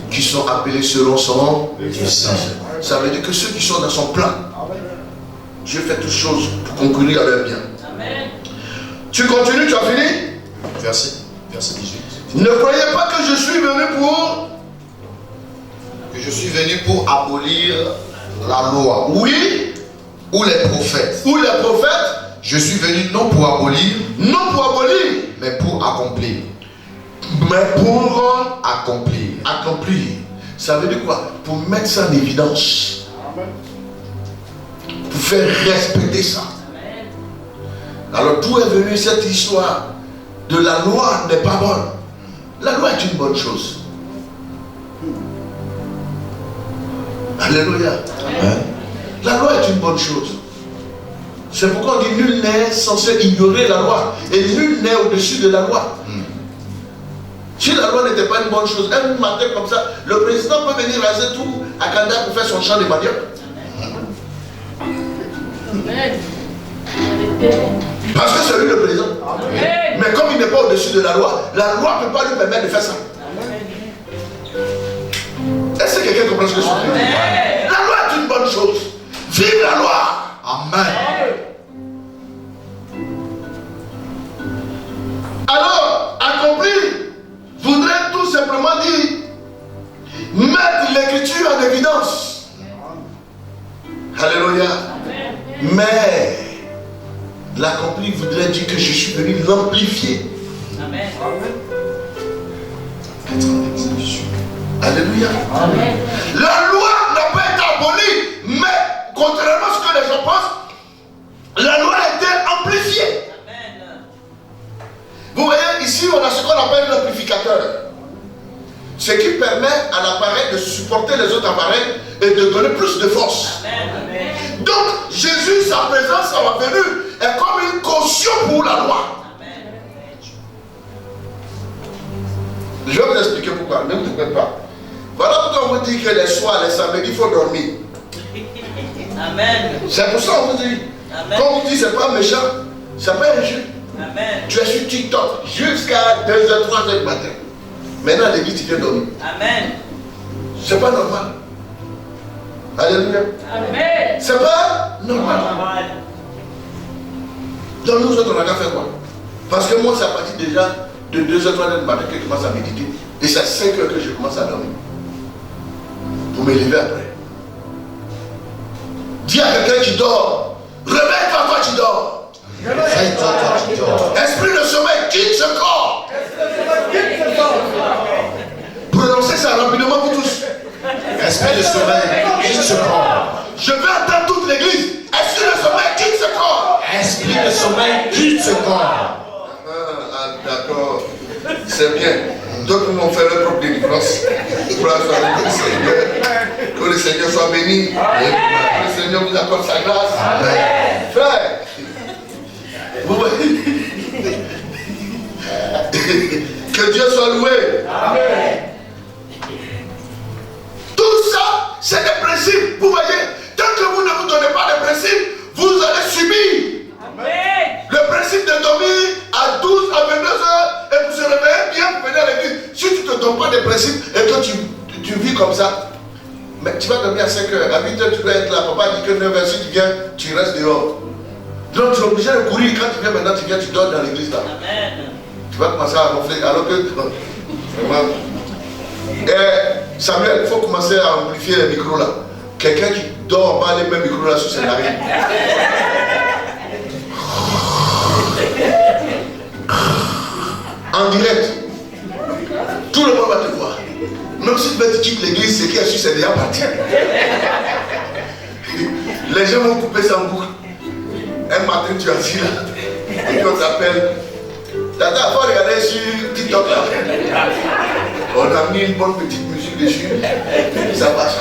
qui sont appelés selon son dessein. Ça veut dire que ceux qui sont dans son plan, Dieu fait toutes choses pour concourir à leur bien. Amen. Tu continues, tu as fini? Verset 18. Ne croyez pas que je suis venu pour... Que je suis venu pour abolir la loi. Oui, Ou les prophètes. ou les prophètes, Je suis venu non pour abolir, non pour abolir, mais pour accomplir. mais pour Accomplir. accomplir. Ça veut dire quoi? Pour mettre ça en évidence. Pour faire respecter ça. Alors d'où est venue cette histoire de la loi n'est pas bonne? La loi est une bonne chose. Alléluia. La loi est une bonne chose. C'est pourquoi on dit nul n'est censé ignorer la loi. Et nul n'est au-dessus de la loi. Si la loi n'était pas une bonne chose, un matin comme ça, le président peut venir raser tout à Kanda pour faire son champ de manioc. Amen. Parce que c'est lui le président. Amen. Mais comme il n'est pas au-dessus de la loi ne peut pas lui permettre de faire ça. Est-ce que quelqu'un comprend ce que je suis dire? La loi est une bonne chose. Vive la loi. Amen. Alors, accomplir voudrait tout simplement dire mettre l'écriture en évidence. Alléluia. Mais l'accomplir voudrait dire que je suis venu l'amplifier. Amen. Alléluia. Amen. La loi n'a pas été abolie, mais contrairement à ce que les gens pensent, la loi a été amplifiée. Amen. Vous voyez, ici, on a ce qu'on appelle l'amplificateur. Ce qui permet à l'appareil de supporter les autres appareils et de donner plus de force. Amen. Donc, Jésus, sa présence, sa venue, est comme une caution pour la loi. Je vais vous expliquer pourquoi, ne vous inquiétez pas. Voilà pourquoi on vous dit que les soirs, les samedis, il faut dormir. Amen. C'est pour ça qu'on vous dit. Amen. Quand on vous dit c'est pas méchant, c'est pas injuste. Amen. Tu es sur TikTok jusqu'à 2h, 3h du matin. Maintenant, à l'église, tu viens dormir. Amen. C'est pas normal. Alléluia. Amen. C'est pas normal. Donc nous autres, on a qu'à faire quoi? Parce que moi, c'est à partir déjà de 2h, 3h du matin que je commence à méditer. Et c'est à 5h que je commence à dormir. Pour me lever après. Dis à quelqu'un qui dort, réveille-toi quand tu dors. Réveille-toi quand tu dors. Esprit de sommeil, quitte ce corps. Prononcez ça rapidement vous tous. Esprit de sommeil, quitte ce corps. Je veux entendre toute l'église. Esprit de sommeil, quitte ce corps. Esprit de sommeil, quitte ce corps. Ah, d'accord. C'est bien. D'autres m'ont fait leur propre délivrance. Que le Seigneur soit béni. Que le Seigneur vous accorde sa grâce. Amen. Frère, vous voyez. Que Dieu soit loué. Amen. Tout ça, c'est des principes. Vous voyez, tant que vous ne vous donnez pas de principes, vous allez subir. Amen. Le principe de dormir à 12 à 22 heures et vous se réveillez bien, vous venez à l'église. Si tu ne te donnes pas de principes et que tu vis comme ça, mais tu vas dormir à 5 heures, à 8 heures tu vas être là. Papa dit que 9 heures, si tu viens, tu restes dehors. Donc tu es obligé de courir. Quand tu viens maintenant, tu viens, tu dors dans l'église là. Amen. Tu vas commencer à ronfler alors que vraiment. Samuel, il faut commencer à amplifier les micros là. Quelqu'un qui dort en bas les mêmes micros là sur ses narines. En direct. Tout le monde va te voir. Même si tu quittes l'église, ce qui est sûr, c'est déjà parti. Les gens vont couper ça en boucle. Un matin, tu es assis là. Et puis on t'appelle. Tata, il faut regarder sur TikTok là. On a mis une bonne petite musique dessus. Ça passe.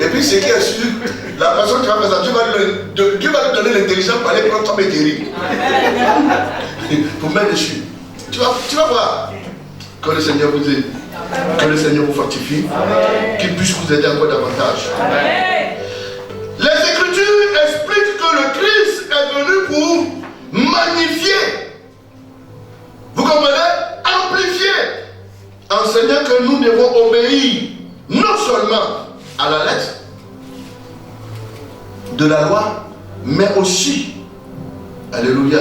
Et puis ce qui est sûr, la personne qui va faire ça, Dieu va lui donner l'intelligence pour aller prendre ton guérir. Pour mettre dessus. Tu vas voir. Que le Seigneur vous aide. Que le Seigneur vous fortifie. Qu'il puisse vous aider encore davantage. Amen. Les Écritures expliquent que le Christ est venu pour magnifier. Vous comprenez? Amplifier. Enseignant que nous devons obéir non seulement à la lettre de la loi, mais aussi, alléluia,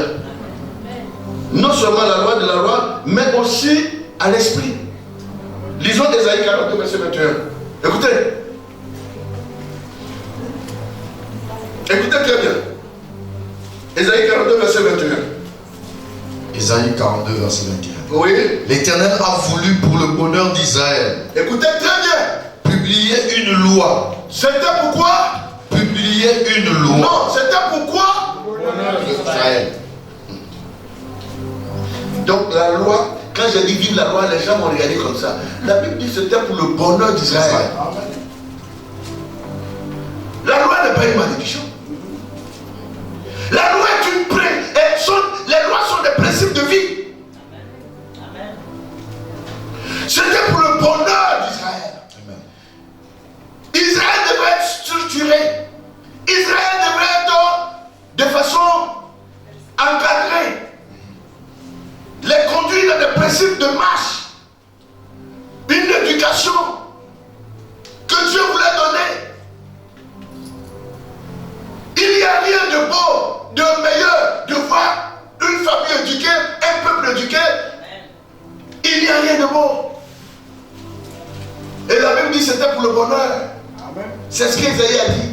non seulement à la loi de la loi, mais aussi à l'esprit. Lisons Ésaïe 42, verset 21. Écoutez. Écoutez très bien. Ésaïe 42, verset 21. Ésaïe 42, verset 21. Oui. L'Éternel a voulu pour le bonheur d'Israël Écoutez très bien. publier une loi. C'était pourquoi? Publier une loi. Non, c'était pourquoi? Israël. Donc la loi, quand j'ai dit vive la loi, les gens m'ont regardé comme ça. La Bible dit que c'était pour le bonheur d'Israël. La loi n'est pas une malédiction. La loi est une les lois sont des principes de vie. Amen. C'était pour le bonheur d'Israël. Israël devait être structuré. Israël devait être de façon encadrée. Les conduire dans des principes de marche. Une éducation que Dieu voulait donner. Il n'y a rien de beau, de meilleur de voir une famille éduquée, un peuple éduqué. Il n'y a rien de beau. Et la Bible dit que c'était pour le bonheur. C'est ce qu'Ésaïe a dit.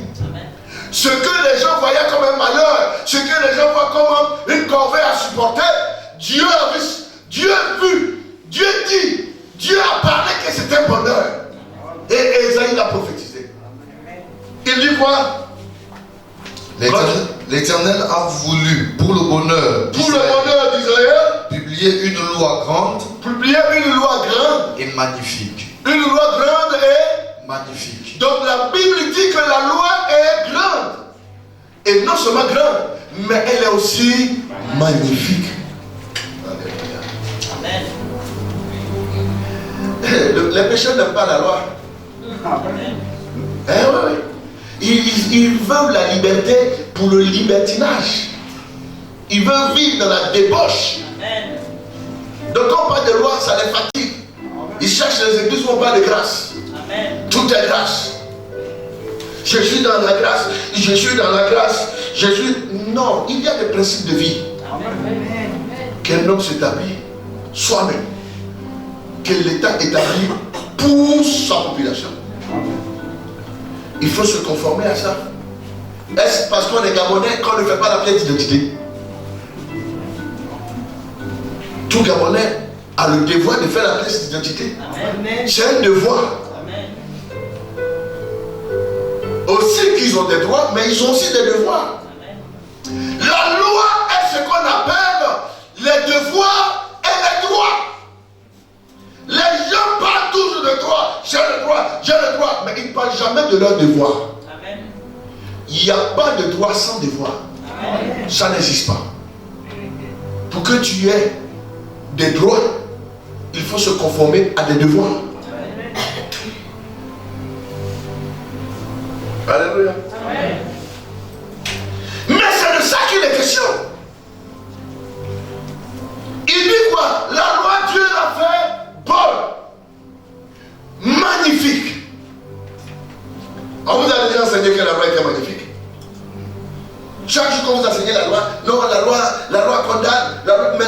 Ce que les gens voyaient comme un malheur, ce que les gens voient comme une corvée à supporter, Dieu a vu, Dieu dit, Dieu a parlé que c'était un bonheur. Et Esaïe l'a prophétisé. Il dit quoi? L'Éternel a voulu, pour le bonheur d'Israël, publier une loi grande publier une loi grande. et magnifique. Une loi grande et Magnifique. donc la Bible dit que la loi est grande. Et non seulement grande, mais elle est aussi magnifique. Amen. Les pécheurs n'aiment pas la loi. Amen. Oui. Ils veulent la liberté pour le libertinage. Ils veulent vivre dans la débauche. Amen. Donc quand on parle de loi, ça les fatigue. Ils cherchent les églises où on parle de grâce. Amen. Tout est grâce. Je suis dans la grâce. Je suis dans la grâce. Je suis... Non, il y a des principes de vie. Qu'un homme s'établit soi-même. Que l'État établit pour sa population. Il faut se conformer à ça. Est-ce parce qu'on est Gabonais qu'on ne fait pas la pièce d'identité? Tout Gabonais a le devoir de faire la pièce d'identité. Amen. C'est un devoir. Amen. Aussi qu'ils ont des droits, mais ils ont aussi des devoirs. Amen. La loi est ce qu'on appelle les devoirs et les droits. Les gens parlent toujours de droits. J'ai le droit, mais ils ne parlent jamais de leurs devoirs. Amen. Il n'y a pas de droit sans devoir. Amen. Ça n'existe pas. Pour que tu aies des droits, il faut se conformer à des devoirs. Alléluia. Amen. Mais c'est de ça qu'il est question. Il dit quoi? La loi, Dieu l'a fait bonne, magnifique. On vous a déjà enseigné que la loi était magnifique. Chaque jour qu'on vous enseigne la loi, non, la loi condamne, mais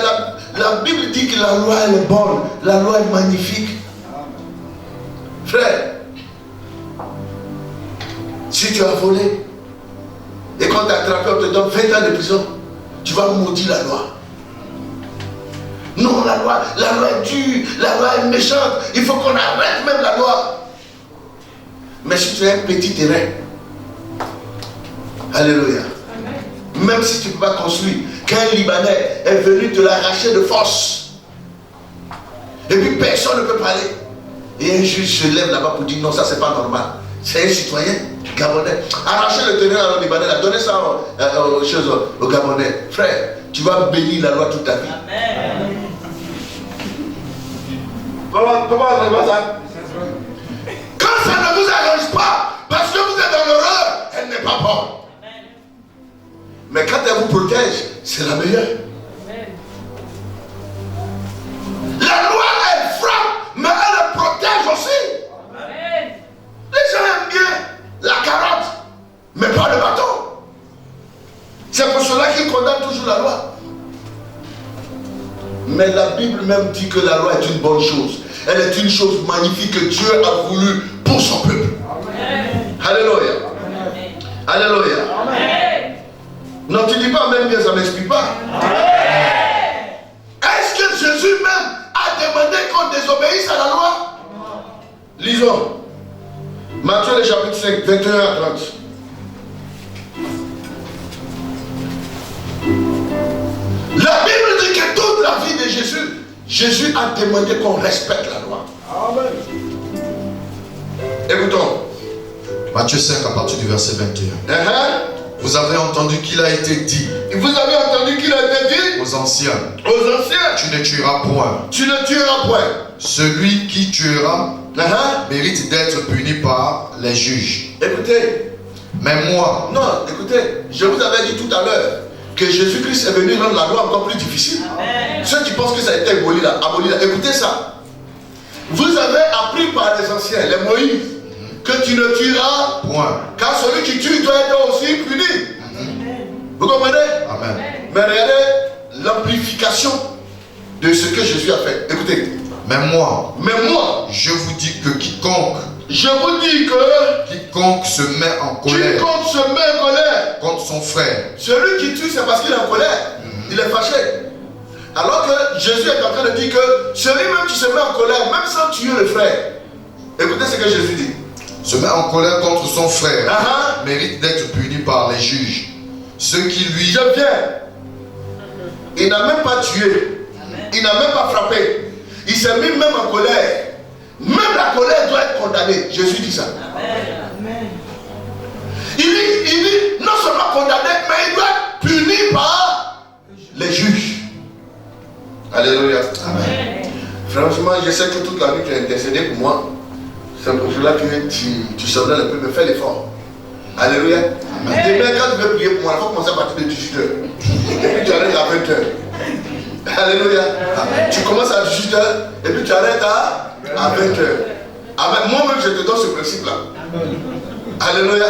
la Bible dit que la loi elle est bonne, la loi est magnifique. Frère, si tu as volé, et quand tu as attrapé, on te donne 20 ans de prison, tu vas maudire la loi. Non, la loi est dure, la loi est méchante, il faut qu'on arrête même la loi. Mais si tu as un petit terrain, alléluia, même si tu ne peux pas construire, qu'un Libanais est venu te l'arracher de force, et puis personne ne peut parler, et un juge se lève là-bas pour dire non, ça c'est pas normal. C'est un citoyen Gabonais. Arracher le terrain au Libanais, donner ça aux Gabonais. Frère, tu vas bénir la loi toute ta vie. Amen. Comment on ça? Quand ça ne vous arrange pas, parce que vous êtes dans l'horreur, elle n'est pas bonne. Mais quand elle vous protège, c'est la meilleure. La loi, elle frappe, mais elle protège aussi. Amen. Les gens aiment bien la carotte, mais pas le bâton. C'est pour cela qu'ils condamnent toujours la loi. Mais la Bible même dit que la loi est une bonne chose. Elle est une chose magnifique que Dieu a voulu pour son peuple. Amen. Alléluia. Amen. Alléluia. Amen. Non, tu dis pas même bien, ça ne m'explique pas. Est-ce que Jésus même a demandé qu'on désobéisse à la loi? Lisons. Matthieu le chapitre 5, 21 à 30. La Bible dit que toute la vie de Jésus a demandé qu'on respecte la loi. Amen. Écoutons. Matthieu 5 à partir du verset 21. Vous avez entendu qu'il a été dit Vous avez entendu qu'il a été dit aux anciens, tu ne tueras point. Tu ne tueras point. Celui qui tuera mérite d'être puni par les juges. Écoutez. Mais moi, non, écoutez, je vous avais dit tout à l'heure que Jésus-Christ est venu rendre la loi encore plus difficile. Amen. Ceux qui pensent que ça a été aboli là, écoutez ça. Vous avez appris par les anciens, les Moïse, que tu ne tueras point. Car celui qui tue doit être aussi puni. Vous comprenez? Amen. Mais regardez l'amplification de ce que Jésus a fait. Écoutez. Mais moi, je vous dis que quiconque se met en colère contre contre son frère, celui qui tue, c'est parce qu'il est en colère. Il est fâché. Alors que Jésus est en train de dire que celui-même qui se met en colère, même sans tuer le frère, écoutez ce que Jésus dit. Se met en colère contre son frère, mérite d'être puni par les juges. Ceux qui lui... Je viens. Il n'a même pas tué. Il n'a même pas frappé. Il s'est mis même en colère. Même la colère doit être condamnée. Jésus dit ça. Amen. Il dit non seulement condamné, mais il doit être puni par les juges. Alléluia. Amen. Franchement, je sais que toute la nuit tu as intercédé pour moi. C'est pour cela que tu sonnes un peu, mais fais l'effort. Alléluia. Demain, quand tu veux prier pour moi, il faut commencer à partir de 18h. Et puis tu arrêtes à 20h. Alléluia. Tu commences à 18h et puis tu arrêtes à 20h. Amen. Moi-même, je te donne ce principe-là. Alléluia.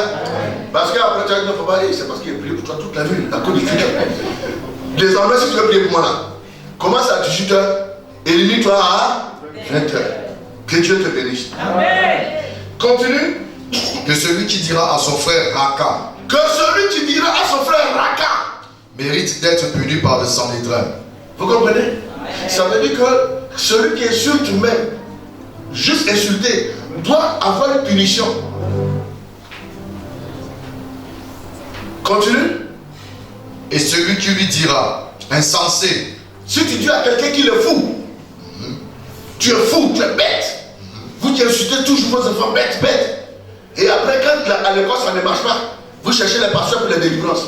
Parce qu'après, tu as dit, non, papa, c'est parce qu'il a prié pour toi toute la nuit, à cause du futur. Désormais, si tu veux prier pour moi là, commence à 18h et limite-toi à 20h. Que Dieu te bénisse. Amen. Continue. Que celui qui dira à son frère Raka Que celui qui dira à son frère Raka mérite d'être puni par le Sanhédrin. Vous comprenez? Ça veut dire que celui qui insulte même, juste insulté, doit avoir une punition. Continue. Et celui qui lui dira insensé. Si tu dis à quelqu'un qu'il est fou, tu es fou, tu es bête. Vous qui insultez toujours vos enfants bêtes, bêtes. Et après, quand à l'école ça ne marche pas, vous cherchez les pasteurs pour les délivrances.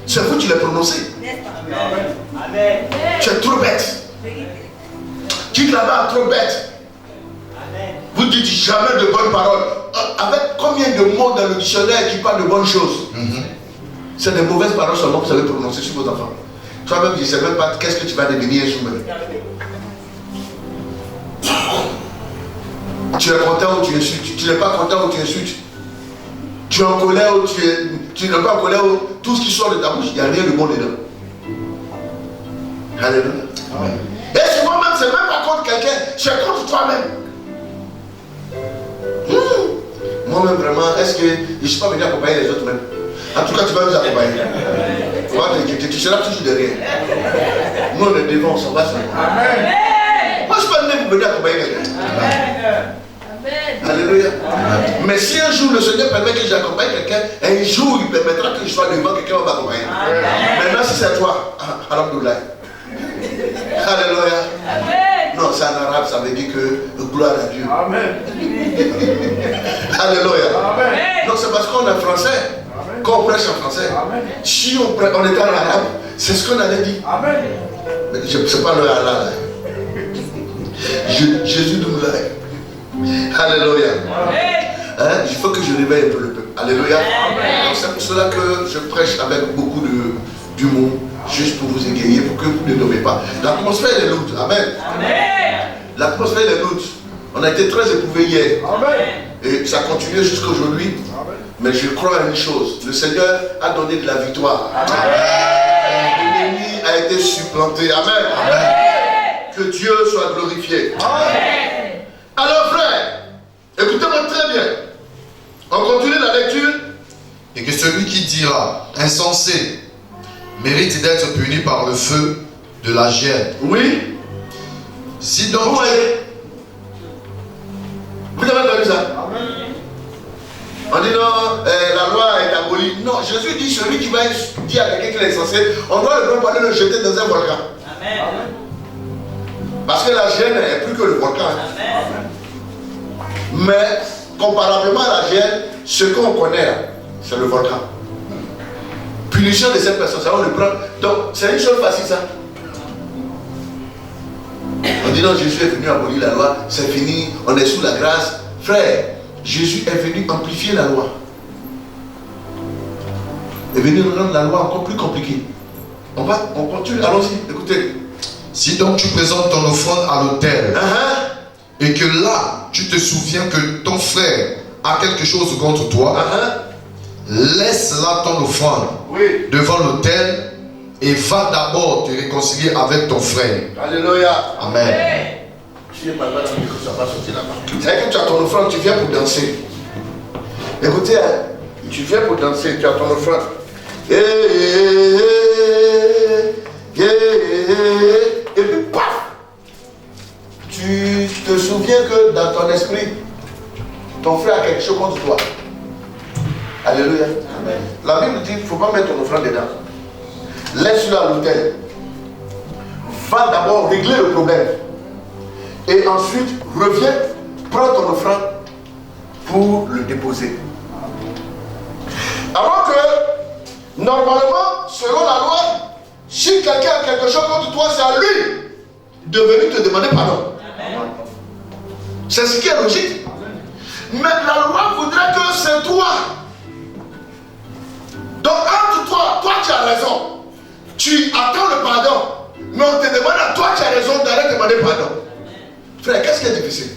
C'est vous qui les prononcez. Amen. Tu es trop bête. Quitte là-bas, trop bête. Vous dites jamais de bonnes paroles. Avec combien de mots dans le dictionnaire qui parlent de bonnes choses? C'est des mauvaises paroles seulement que vous avez prononcées sur vos enfants. Toi-même, je ne sais même pas qu'est-ce que tu vas devenir un jour même. Tu es content ou tu insultes. Tu n'es pas content ou tu insultes. Tu es en colère ou tu n'es pas en colère ou tout ce qui sort de ta bouche, il n'y a rien de bon dedans. Alléluia. Et souvent même, c'est même pas contre quelqu'un, c'est contre toi-même. Moi-même vraiment, est-ce que je ne suis pas venu accompagner les autres même? En tout cas, tu vas nous accompagner. Tu seras toujours derrière. Nous, on est devant, on s'en va. Amen. Moi, je ne suis pas venu pour venir accompagner quelqu'un. Amen. Alléluia. Mais si un jour le Seigneur permet que j'accompagne quelqu'un, un jour il permettra que je sois devant quelqu'un qui va m'accompagner. Maintenant, si c'est toi, alhamdoulilah. Alléluia. Amen. Non, c'est en arabe, ça veut dire que gloire à Dieu. Amen. Alléluia. Amen. Non, c'est parce qu'on est français. Quand on prêche en français, Amen. si on était en arabe, c'est ce qu'on avait dit. Amen. Mais je ne sais pas le Allah. Jésus nous l'a. Alléluia. Hein? Il faut que je réveille un peu le peuple. Alléluia. C'est pour cela que je prêche avec beaucoup d'humour, juste pour vous égayer, pour que vous ne dormez pas. L'atmosphère est lourde. Amen. L'atmosphère est lourde. On a été très éprouvés hier. Amen. Et ça continue jusqu'à aujourd'hui. Mais je crois à une chose. Le Seigneur a donné de la victoire. L'ennemi a été supplanté. Amen. Amen. Que Dieu soit glorifié. Amen. Alors frère, écoutez-moi très bien. On continue la lecture. Et que celui qui dira insensé mérite d'être puni par le feu de la gêne. Oui. Si Vous donc voyez. Vous avez entendu ça? On dit non, la loi est abolie. Non, Jésus dit celui qui va dire à quelqu'un qu'il est insensé, on doit le prendre par le jeter dans un volcan. Amen. Parce que la gêne est plus que le volcan. Amen. Mais comparablement à la gêne, ce qu'on connaît là, c'est le volcan. Punition de cette personne, ça on le prend. Donc c'est une chose facile ça. On dit non, Jésus est venu abolir la loi, c'est fini, on est sous la grâce. Frère, Jésus est venu amplifier la loi. Il est venu rendre la loi encore plus compliquée. On continue, allons-y, écoutez. Si donc tu présentes ton offrande à l'autel et que là tu te souviens que ton frère a quelque chose contre toi, laisse là ton offrande devant l'autel et va d'abord te réconcilier avec ton frère. Alléluia. Amen. Tu es pas là, que ça va sortir là-bas. C'est que tu as ton offrande, tu viens pour danser. Écoutez, tu viens pour danser, tu as ton offrande. souviens que dans ton esprit, ton frère a quelque chose contre toi. Alléluia. Amen. La Bible dit qu'il ne faut pas mettre ton offrande dedans. Laisse-le à l'autel. Va d'abord régler le problème. Et ensuite, reviens, prends ton offrande pour le déposer. Alors que, normalement, selon la loi, si quelqu'un a quelque chose contre toi, c'est à lui de venir te demander pardon. C'est ce qui est logique. Mais la loi voudrait que c'est toi. Donc entre toi, toi tu as raison. Tu attends le pardon. Mais on te demande à toi, tu as raison d'aller demander pardon. Frère, qu'est-ce qui est difficile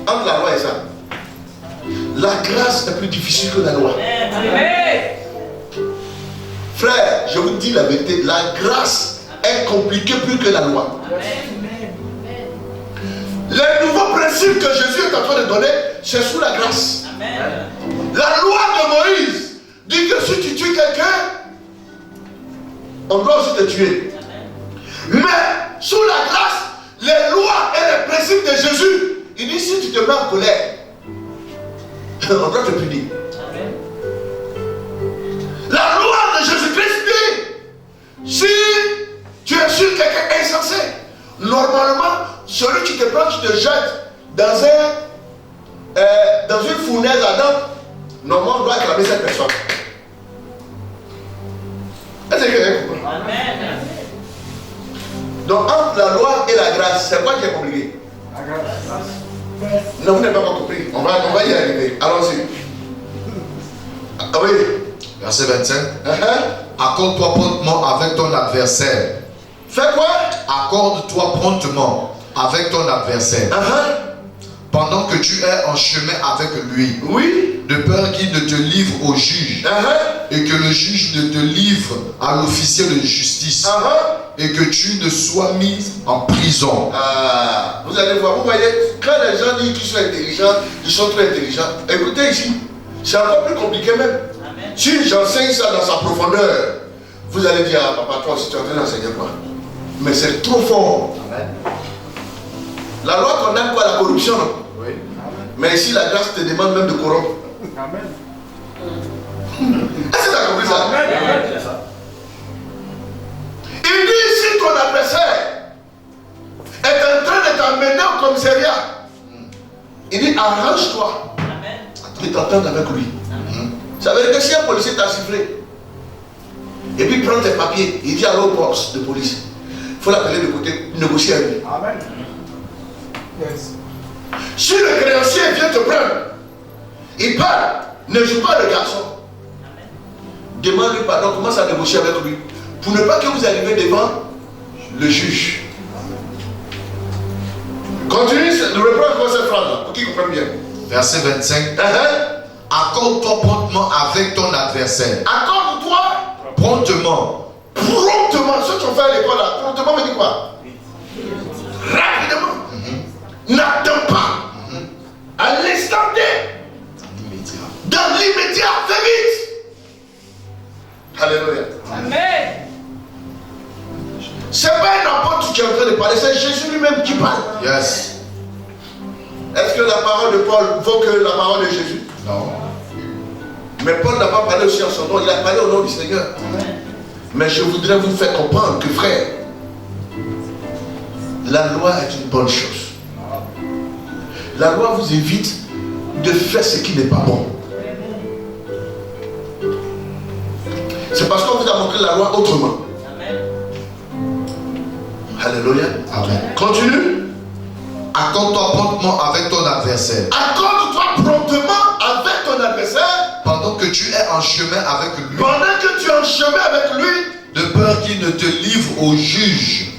entre la loi et ça? La grâce est plus difficile que la loi. Frère, je vous dis la vérité, la grâce est compliquée plus que la loi. Les nouveaux principes que Jésus est en train de donner, c'est sous la grâce. La loi de Moïse dit que si tu tues quelqu'un, on doit aussi te tuer. Mais sous la grâce, les lois et les principes de Jésus, il dit si tu te mets en colère, on doit te punir. La loi de Jésus-Christ dit, si tu insultes quelqu'un insensé, normalement, celui qui te prend, qui te jette dans une fournaise ardente, normalement, on doit acclamer cette personne. Est-ce que vous comprenez? Donc, entre la loi et la grâce, c'est quoi qui est compliqué? La grâce. Non, vous n'avez pas compris. On va y arriver. Allons-y. Ah oui. Verset 25. Accorde-toi promptement avec ton adversaire. Fais quoi? Accorde-toi promptement avec ton adversaire. Pendant que tu es en chemin avec lui. Oui. De peur qu'il ne te livre au juge. Et que le juge ne te livre à l'officier de justice. Et que tu ne sois mis en prison. Vous allez voir, vous voyez, quand les gens disent qu'ils sont intelligents, ils sont très intelligents. Écoutez ici, c'est encore plus compliqué même. Si j'enseigne ça dans sa profondeur, vous allez dire, ah papa, toi aussi tu es en train d'enseigner quoi? Mais c'est trop fort. La loi condamne quoi? La corruption, non? Oui. Mais ici, la grâce te demande même de corrompre. Amen. Est-ce que tu as compris ça? Amen. Il dit, si ton adversaire est en train de t'emmener au commissariat, il dit, arrange-toi de t'entendre avec lui. Ça veut dire que si un policier t'a sifflé, et puis il prend tes papiers, il dit à l'autre poste de police, il faut l'appeler de côté, négocier avec lui. Amen. Yes. Si le créancier vient te prendre, il parle, ne joue pas le garçon. Demande-lui pardon, commence à négocier avec lui. Pour ne pas que vous arriviez devant le juge. Continue de reprendre cette phrase-là, pour qu'il comprenne bien. Verset 25. Accorde-toi promptement avec ton adversaire. Accorde-toi promptement. Promptement. Ceux qui ont fait à l'école là, promptement veut dire quoi? Rapidement. N'attends pas. À l'instant T. Dans l'immédiat. Fais vite. Alléluia. Amen. C'est pas un apôtre qui est en train de parler, c'est Jésus lui-même qui parle. Yes. Est-ce que la parole de Paul vaut que la parole de Jésus? Non. Mais Paul n'a pas parlé aussi en son nom, il a parlé au nom du Seigneur. Amen. Mais je voudrais vous faire comprendre que frère, la loi est une bonne chose. La loi vous évite de faire ce qui n'est pas bon. C'est parce qu'on vous a montré la loi autrement. Amen. Alléluia. Amen. Continue. Accorde-toi promptement avec ton adversaire. Accorde-toi promptement avec ton adversaire. Pendant que tu es en chemin avec lui. Pendant que tu es en chemin avec lui. De peur qu'il ne te livre au juge.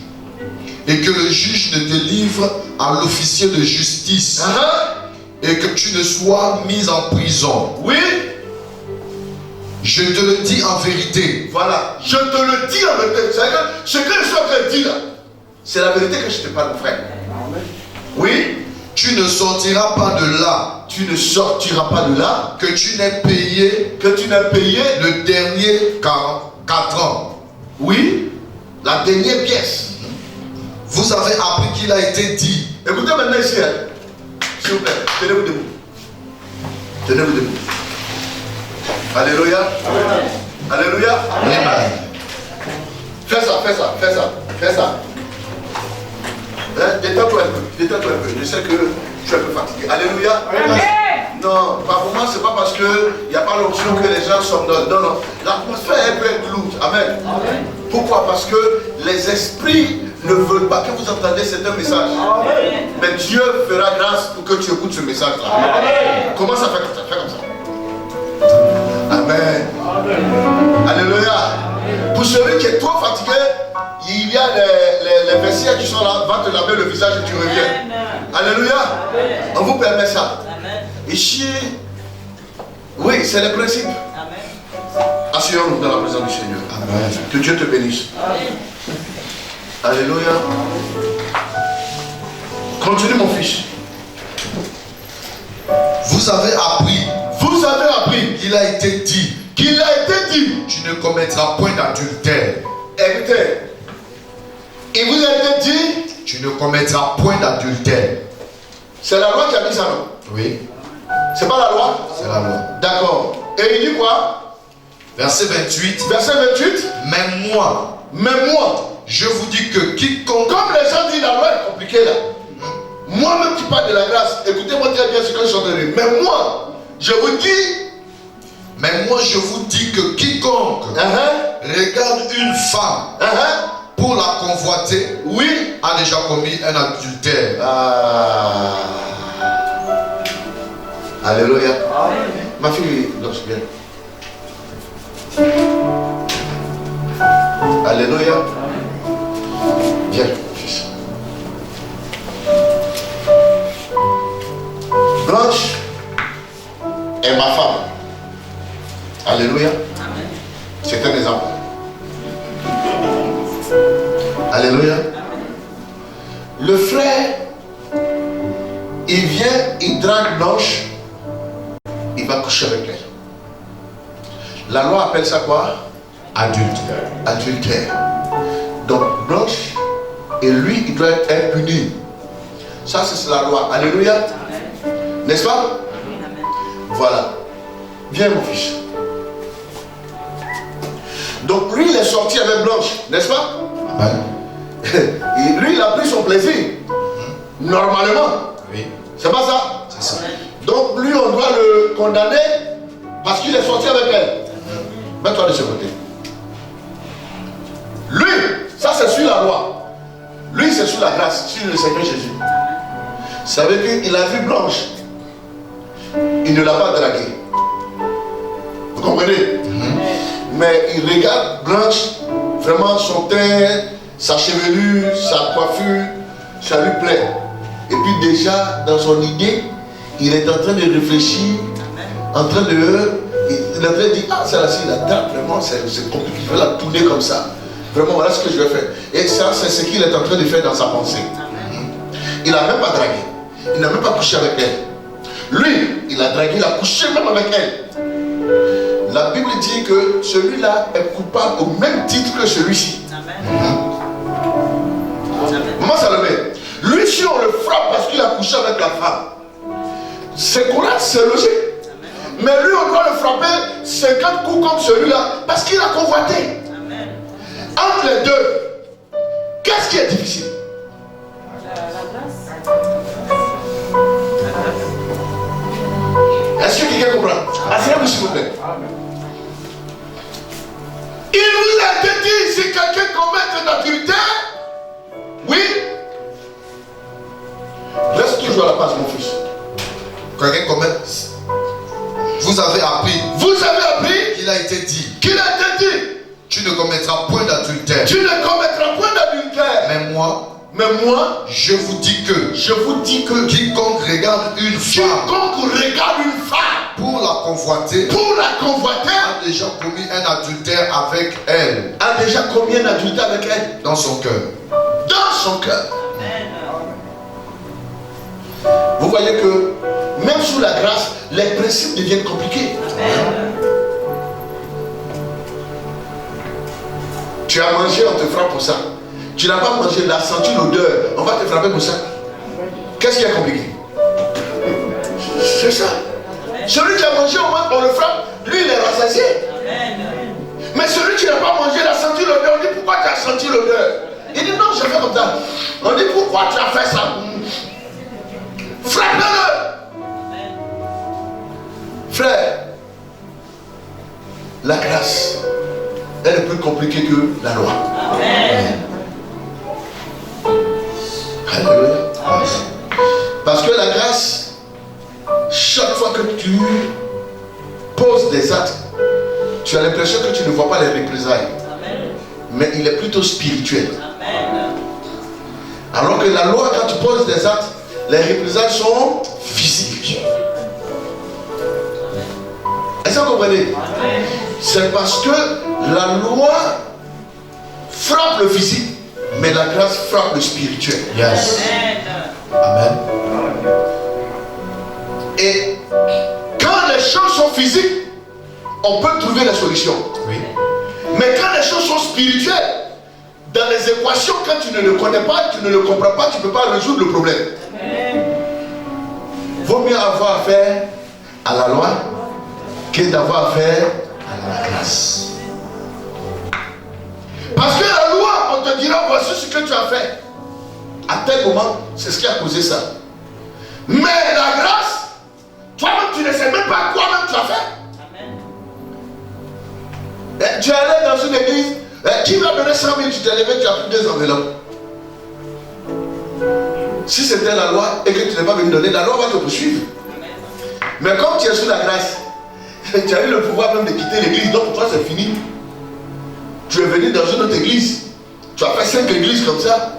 Et que le juge ne te livre à l'officier de justice. Et que tu ne sois mis en prison. Oui. Je te le dis en vérité. Voilà. Je te le dis en vérité. Ce que je suis en train de dire là, c'est la vérité que je te parle, mon frère. Amen. Oui. Tu ne sortiras pas de là. Tu ne sortiras pas de là. Que tu n'aies payé. Que tu n'aies payé. Le dernier 4 ans. Oui. La dernière pièce. Vous avez appris qu'il a été dit. Écoutez maintenant ici. S'il vous plaît, tenez-vous debout. Tenez-vous debout. Alléluia. Alléluia. Amen. Fais ça, fais ça, fais ça, fais ça. Hein? Détends-toi un peu, détends-toi un peu. Je sais que tu es un peu fatigué. Alléluia. Amen. Non, par moment, c'est pas parce qu'il n'y a pas l'option que les gens sont dans. Non, non. L'atmosphère peut être lourde. Amen. Amen. Pourquoi? Parce que les esprits ne veulent pas que vous entendiez certains messages. Amen. Mais Dieu fera grâce pour que tu écoutes ce message-là. Commence à faire comme ça. Fais comme ça. Amen. Amen. Alléluia. Pour celui qui est trop fatigué, il y a les vestiaires qui sont là, va te laver le visage et tu reviens. Alléluia. On vous permet ça. Ici, oui, c'est le principe. Asseyons-nous dans la présence du Seigneur. Amen. Que Dieu te bénisse. Alléluia. Continue mon fils. Vous avez appris qu'il a été dit, tu ne commettras point d'adultère. Écoutez, il vous a été dit, Tu ne commettras point d'adultère. c'est la loi qui a dit ça, non? Oui, C'est pas la loi? c'est la loi. D'accord. Et il dit quoi? Verset 28. Verset 28. Mais moi, je vous dis que quiconque... Comme les gens disent la loi est compliquée là. Moi-même qui parle de la grâce, écoutez-moi très bien ce que je suis en train de dire. Mais moi, je vous dis que quiconque regarde une femme pour la convoiter, oui, a déjà commis un adultère. Alléluia. Ma fille, danse bien. Alléluia. Viens, fils. Blanche est ma femme. Alléluia. C'est un exemple. Alléluia. Le frère, il vient, il drague Blanche, il va coucher avec elle. La loi appelle ça quoi? Adultère. Adultère. Donc Blanche et lui, il doit être puni. Ça, c'est la loi. Alléluia. N'est-ce pas? Voilà. Viens, mon fils. Donc lui, il est sorti avec Blanche, n'est-ce pas? Amen. Et lui, il a pris son plaisir. Normalement. Oui, C'est pas ça? c'est ça. Donc lui, on doit le condamner parce qu'il est sorti avec elle. Mets-toi de ce côté. Lui, ça c'est sur la loi. Lui, c'est sur la grâce, sur le Seigneur Jésus. Ça veut dire qu'il a vu Blanche. Il ne l'a pas draguée. Vous comprenez? Mais il regarde Blanche, vraiment son teint, sa chevelure, sa coiffure, ça lui plaît. Et puis déjà, dans son idée, il est en train de réfléchir, en train de... Il est en train de dire, ah, celle-ci, la date, vraiment, c'est compliqué, je vais la tourner comme ça. Vraiment, voilà ce que je vais faire. Et ça, c'est ce qu'il est en train de faire dans sa pensée. Il n'a même pas dragué. Il n'a même pas couché avec elle. Lui, il a dragué, il a couché même avec elle. La Bible dit que celui-là est coupable au même titre que celui-ci. Maman Salomé, lui, si on le frappe parce qu'il a couché avec la femme, c'est correct, c'est logique. Mais lui, on doit le frapper 50 coups comme celui-là parce qu'il a convoité. Entre les deux, qu'est-ce qui est difficile? Est-ce que quelqu'un comprend? Asseyez-vous s'il vous plaît. Il vous a été dit, si quelqu'un commet un adultère, oui, reste toujours à la place, mon fils. Quelqu'un commet. Vous avez appris qu'il a été dit, tu ne commettras point d'adultère. Tu ne commettras point d'adultère. Mais moi, je vous dis que quiconque regarde une femme pour la convoiter, a déjà commis un adultère avec elle. A déjà commis un adultère avec elle. Dans son cœur. Dans son cœur. Vous voyez que même sous la grâce, les principes deviennent compliqués. Tu as mangé, on te frappe pour ça. Tu n'as pas mangé, tu as senti l'odeur, on va te frapper pour ça. Qu'est-ce qui est compliqué? C'est ça. Celui qui a mangé, au moins on le frappe, lui il est rassasié. Mais celui qui n'a pas mangé, il a senti l'odeur. On dit pourquoi tu as senti l'odeur? Il dit non, je fais comme ça. On dit pourquoi tu as fait ça? Frappe-le. Frère, la grâce, elle est plus compliquée que la loi. Alléluia. Parce que la grâce, chaque fois que tu poses des actes, tu as l'impression que tu ne vois pas les représailles. Mais il est plutôt spirituel. Alors que la loi, quand tu poses des actes, les représailles sont physiques. Est-ce que vous comprenez? C'est parce que la loi frappe le physique, mais la grâce frappe le spirituel. Yes. Amen. Et quand les choses sont physiques, on peut trouver la solution. Oui. Mais quand les choses sont spirituelles, dans les équations, quand tu ne le connais pas, tu ne le comprends pas, tu ne peux pas résoudre le problème. Vaut mieux avoir affaire à la loi que d'avoir affaire à la grâce. Parce que la loi, on te dira voici ce que tu as fait. À tel moment, c'est ce qui a causé ça. Mais la grâce, toi-même, tu ne sais même pas quoi-même tu as fait. Tu es allé dans une église, qui va donner 100 000, tu t'es levé, tu as pris 2 enveloppes. Si c'était la loi et que tu n'es pas venu donner, la loi va te poursuivre. Mais comme tu es sous la grâce, tu as eu le pouvoir même de quitter l'église, donc pour toi c'est fini. Tu es venu dans une autre église, tu as fait 5 églises comme ça.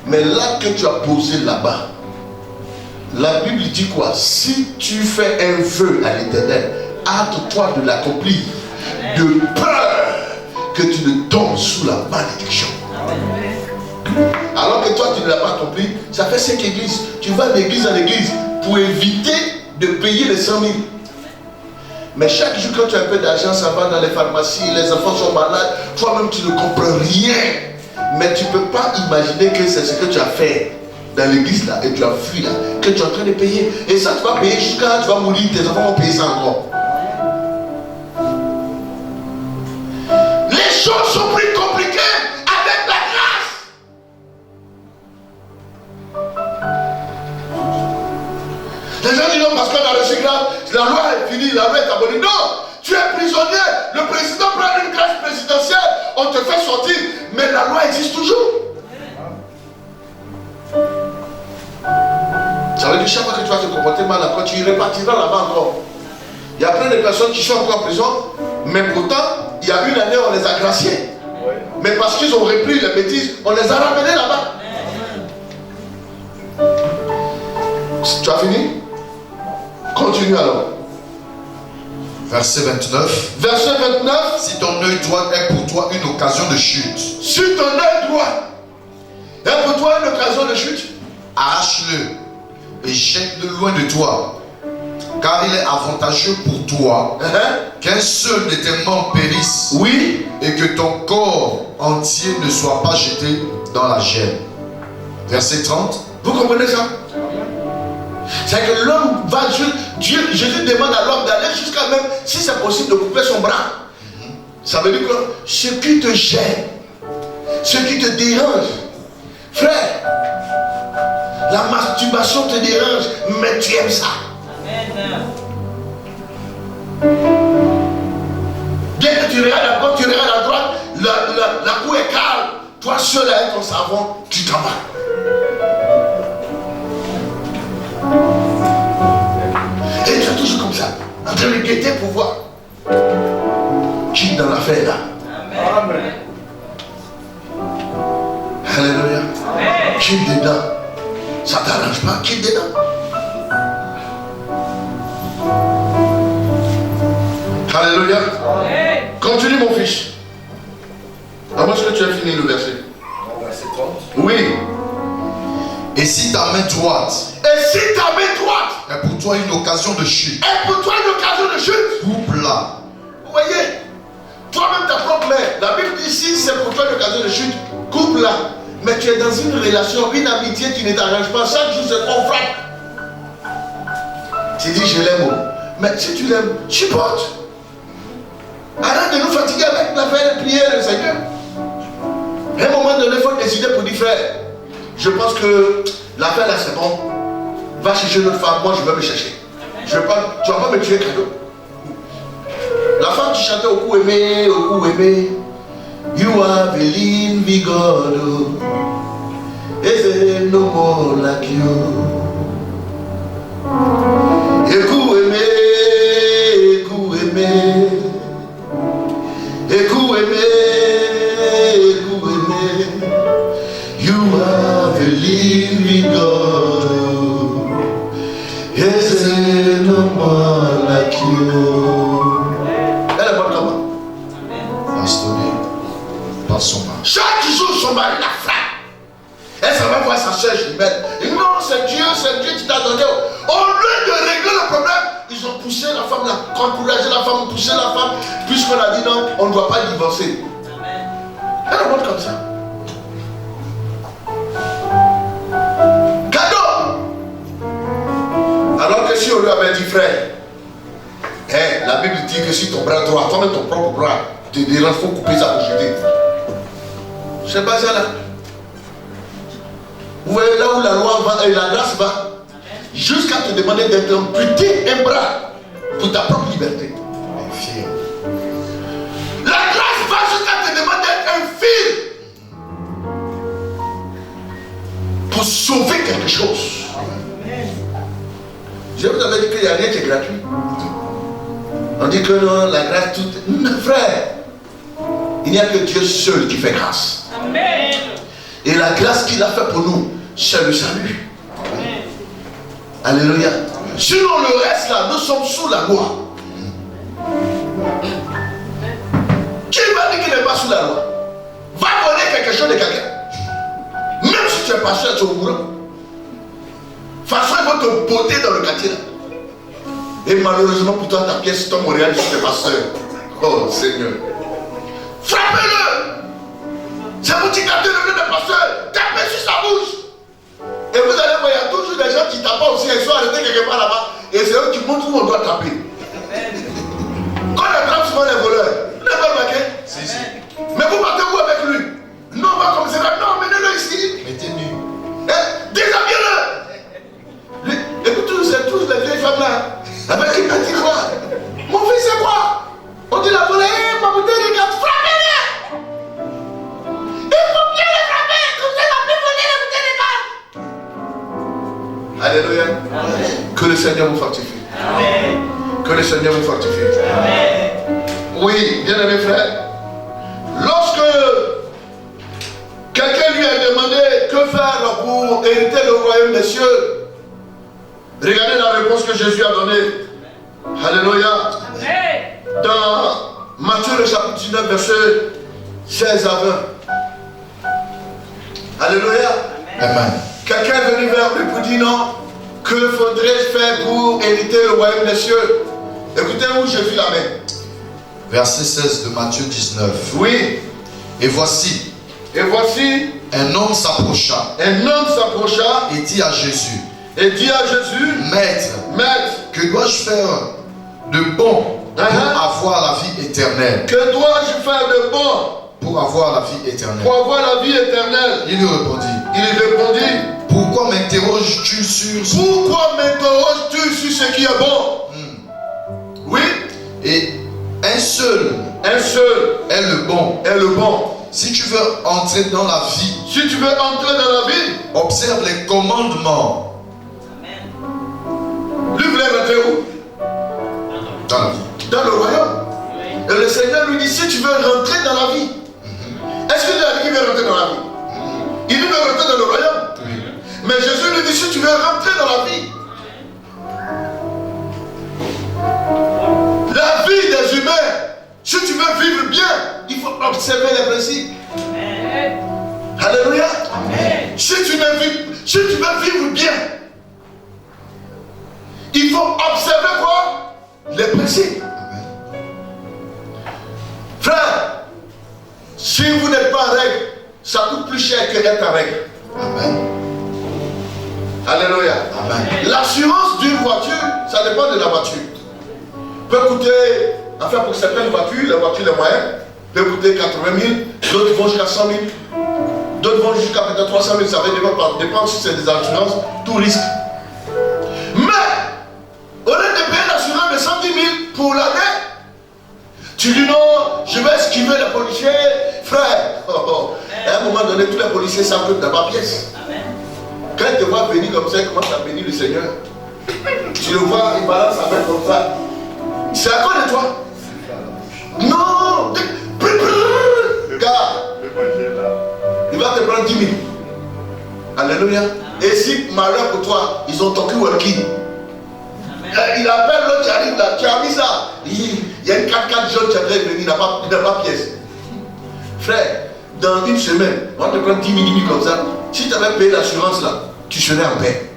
Mais là que tu as posé là-bas, la Bible dit quoi? Si tu fais un vœu à l'Éternel, hâte-toi de l'accomplir, de peur que tu ne tombes sous la malédiction. Alors que toi tu ne l'as pas accompli, ça fait 5 églises. Tu vas d'église en église pour éviter de payer les 100 000. Mais chaque jour quand tu as un peu d'argent, ça va dans les pharmacies, les enfants sont malades, toi-même tu ne comprends rien. Mais tu ne peux pas imaginer que c'est ce que tu as fait dans l'église là, et tu as fui là, que tu es en train de payer. Et ça tu vas payer jusqu'à tu vas mourir, tes enfants vont payer ça encore. Les choses sont plus compliquées avec la grâce. Les gens disent non parce qu'on a reçu grâce, la loi est finie, la loi est abolie. Non, tu es prisonnier. Le président prend une grâce présidentielle, on te fait sortir, mais la loi existe toujours. Ça veut dire que chaque fois que tu vas te comporter mal, quand tu repartiras là-bas encore. Il y a plein de personnes qui sont encore en prison, mais pourtant, il y a une année, on les a graciés. Mais parce qu'ils ont repris les bêtises, on les a ramenés là-bas. Tu as fini? Continue alors. Verset 29. Verset 29. Si ton œil droit est pour toi une occasion de chute, Si ton œil droit est pour toi une occasion de chute, arrache-le et jette-le loin de toi. Car il est avantageux pour toi qu'un seul de tes membres périsse, oui, et que ton corps entier ne soit pas jeté dans la gêne. Verset 30. vous comprenez ça? C'est que l'homme va, Jésus demande à l'homme d'aller jusqu'à même, si c'est possible, de couper son bras. Ça veut dire que ce qui te gêne, ce qui te dérange, frère, la masturbation te dérange, mais tu aimes ça. Bien que tu regardes à gauche, tu regardes à droite, la cour est calme. Toi seul avec ton savon, tu t'en vas. Et tu es toujours comme ça, en train de guetter pour voir qui est dans l'affaire là. Amen. Alléluia. Qui est dedans? Ça ne t'arrange pas, qui est dedans? Alléluia. Continue mon fils. À moins que tu as fini le verset. Verset 30. Oui. Et si ta main droite Et si ta main droite est pour toi une occasion de chute, est pour toi une occasion de chute, coupe-la. vous voyez, toi-même ta propre main, la Bible dit si c'est pour toi une occasion de chute, coupe-la. Mais tu es dans une relation, une amitié qui ne t'arrange pas. Chaque jour c'est qu'on frappe. Tu dis je l'aime. Mais si tu l'aimes, supporte. Arrête de nous fatiguer avec l'affaire de prier le Seigneur. À un moment donné, il faut décider pour dire frère, je pense que l'affaire là c'est bon. Va chercher une autre femme, moi je vais me chercher. Je vais pas, tu ne vas pas me tuer cadeau. La femme qui chantait au cou aimé, You are the living God. Is there no more like you? Écoute aimé, You are the living God. Is there no more like you? Elle est bonne comment? Bastonné par son mari. Chaque jour, son mari la frappe. Elle s'en va voir sa soeur jumelle. Et non, c'est Dieu qui t'a donné. Au lieu de régler le problème, ils ont poussé la femme, encouragé la femme, poussé la femme, puisqu'on a dit non, on ne doit pas divorcer. Elle est bonne comme ça. Cadeau. Alors que si on lui avait dit frère, la Bible dit que si ton bras droit, toi-même ton propre bras, te dérange, il faut couper ça pour jeter. C'est pas ça là. Vous voyez là où la loi va et la grâce va, jusqu'à te demander d'être amputé un bras pour ta propre liberté. Infirme. La grâce va jusqu'à te demander d'être un fil pour sauver quelque chose. Je vous avais dit qu'il n'y a rien qui est gratuit. On dit que non, la grâce, tout. Non, frère, il n'y a que Dieu seul qui fait grâce. Amen. Et la grâce qu'il a fait pour nous, c'est le salut. Amen. Alléluia. Sinon le reste là, nous sommes sous la loi. Qui va dire qu'il n'est pas sous la loi? Va voler quelque chose de quelqu'un. Même si tu es pasteur, tu es au courant. De toute façon, ils vont te botter dans le quartier là. Et malheureusement pour toi, ta pièce tombe au réel si tu es pasteur. Oh Seigneur. Frappez-le! C'est vous qui gardez le nom de pasteur. Tapez sur sa bouche. Et vous allez voir, il y a toujours des gens qui tapent aussi. Ils sont arrêtés quelque part là-bas. Et c'est eux qui montrent où on doit taper. Quand on attrape souvent les voleurs, vous n'avez pas remarqué? Si. Mais vous partez où avec lui? Non, on va comme ça. Non, menez-le ici. Mettez nu. Déshabillez-le. Écoute, c'est tous les vieilles femmes là. Avec qui petit quoi? Mon fils c'est quoi? On dit la volée, ma bouteille regarde, frappez-le! Il faut bien les frapper, comme ça il va plus voler la bouteille de Alléluia. Amen. Que le Seigneur vous fortifie. Amen. Que le Seigneur vous fortifie. Amen. Oui, bien aimé frère. Lorsque quelqu'un lui a demandé que faire pour hériter le royaume des cieux, regardez la réponse que Jésus a donnée. Alléluia. Amen. Dans Matthieu le chapitre 19, verset 16 à 20. Alléluia. Amen. Quelqu'un est venu vers lui pour dire non. Que faudrait-je faire pour hériter le royaume des cieux? Écoutez où Jésus l'amène. Verset 16 de Matthieu 19. Oui. Et voici, Un homme s'approcha et dit à Jésus, Maître, que dois-je faire de bon pour avoir la vie éternelle? que dois-je faire de bon Pour avoir la vie éternelle. pour avoir la vie éternelle? Il lui répondit, pourquoi m'interroges-tu sur ce ce qui est bon? Oui. Et un seul est le bon. Si tu veux entrer dans la vie, observe les commandements. Lui voulait rentrer où? Dans la vie. Dans le royaume. Et le Seigneur lui dit, si tu veux rentrer dans la vie, est-ce qu'il a dit qu'il veut rentrer dans la vie? Il veut rentrer dans le royaume. Oui. Mais Jésus lui dit, si tu veux rentrer dans la vie, la vie des humains, si tu veux vivre bien, il faut observer les principes. Amen. Alléluia. Amen. Si tu veux vivre bien, il faut observer quoi? Les principes. Amen. Frère, si vous n'êtes pas en règle, ça coûte plus cher que d'être en règle. Amen. Alléluia. Amen. L'assurance d'une voiture, ça dépend de la voiture. Peut coûter, enfin pour certaines voitures, les voitures les moyennes, peut coûter 80 000, d'autres vont jusqu'à 100 000, d'autres vont jusqu'à peut-être 300 000, ça dépend si c'est des assurances, tout risque. Mais, au lieu de payer l'assurance de 110 000 pour l'année, tu dis non, je vais esquiver les policiers, frère. À un moment donné, tous les policiers savent que tu n'as pas pièce. Quand ils te voient venir comme ça, ils commencent à bénir le Seigneur. Tu le vois, il balance sa main comme ça. C'est à cause de toi. Non, car il va te prendre 10 000. Alléluia. Et si malheur pour toi, ils ont ton walkie. Il appelle l'autre qui arrive là, tu as mis ça. Il y a une 4x4 jaune qui est venu, il n'a pas pièce. Frère, dans une semaine, on va te prendre 10 000 comme ça. Si tu avais payé l'assurance là, tu serais en paix.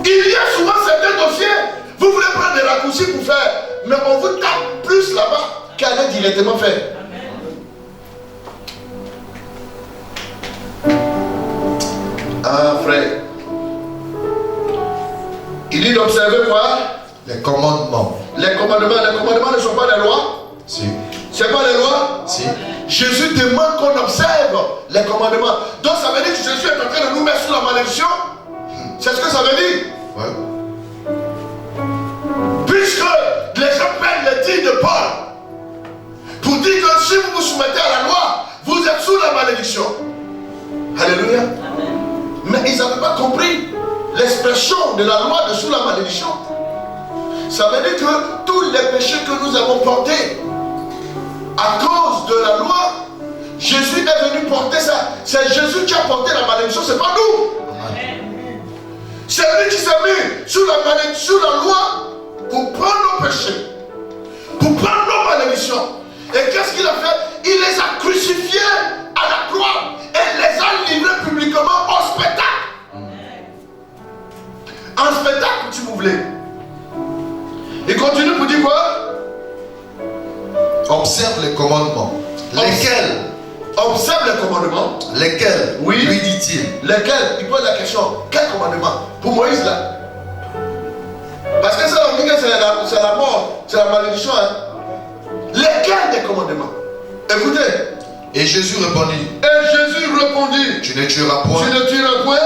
Il y a souvent certains dossiers, vous voulez prendre des raccourcis pour faire, mais on vous tape plus là-bas qu'aller directement faire. Ah frère, il dit d'observer quoi? Les commandements. Les commandements ne sont pas des lois? Si. C'est pas les lois? Si. Jésus demande qu'on observe les commandements. Donc ça veut dire que Jésus est en train de nous mettre sous la malédiction? C'est ce que ça veut dire? Ouais. Puisque les gens prennent les dires de Paul pour dire que si vous vous soumettez à la loi, vous êtes sous la malédiction. Alléluia. Mais ils n'avaient pas compris l'expression de la loi de sous la malédiction. Ça veut dire que tous les péchés que nous avons portés à cause de la loi, Jésus est venu porter ça. C'est Jésus qui a porté la malédiction, c'est pas nous. C'est lui qui s'est mis sous la loi pour prendre nos péchés, pour prendre nos malédictions. Et qu'est-ce qu'il a fait? Il les a crucifiés à la croix et les a livrés publiquement au spectacle. En spectacle, si vous voulez. Il continue pour dire quoi? Observe les commandements. Lesquels? Observe les commandements. Lesquels? Oui. Lui dit-il. Lesquels? Il pose la question. Quel commandement? Pour Moïse là. Parce que ça, on dit que c'est la mort, c'est la malédiction. Hein? Lesquels des commandements? Écoutez. Et Jésus répondit. Tu ne tueras point. Tu ne tueras point.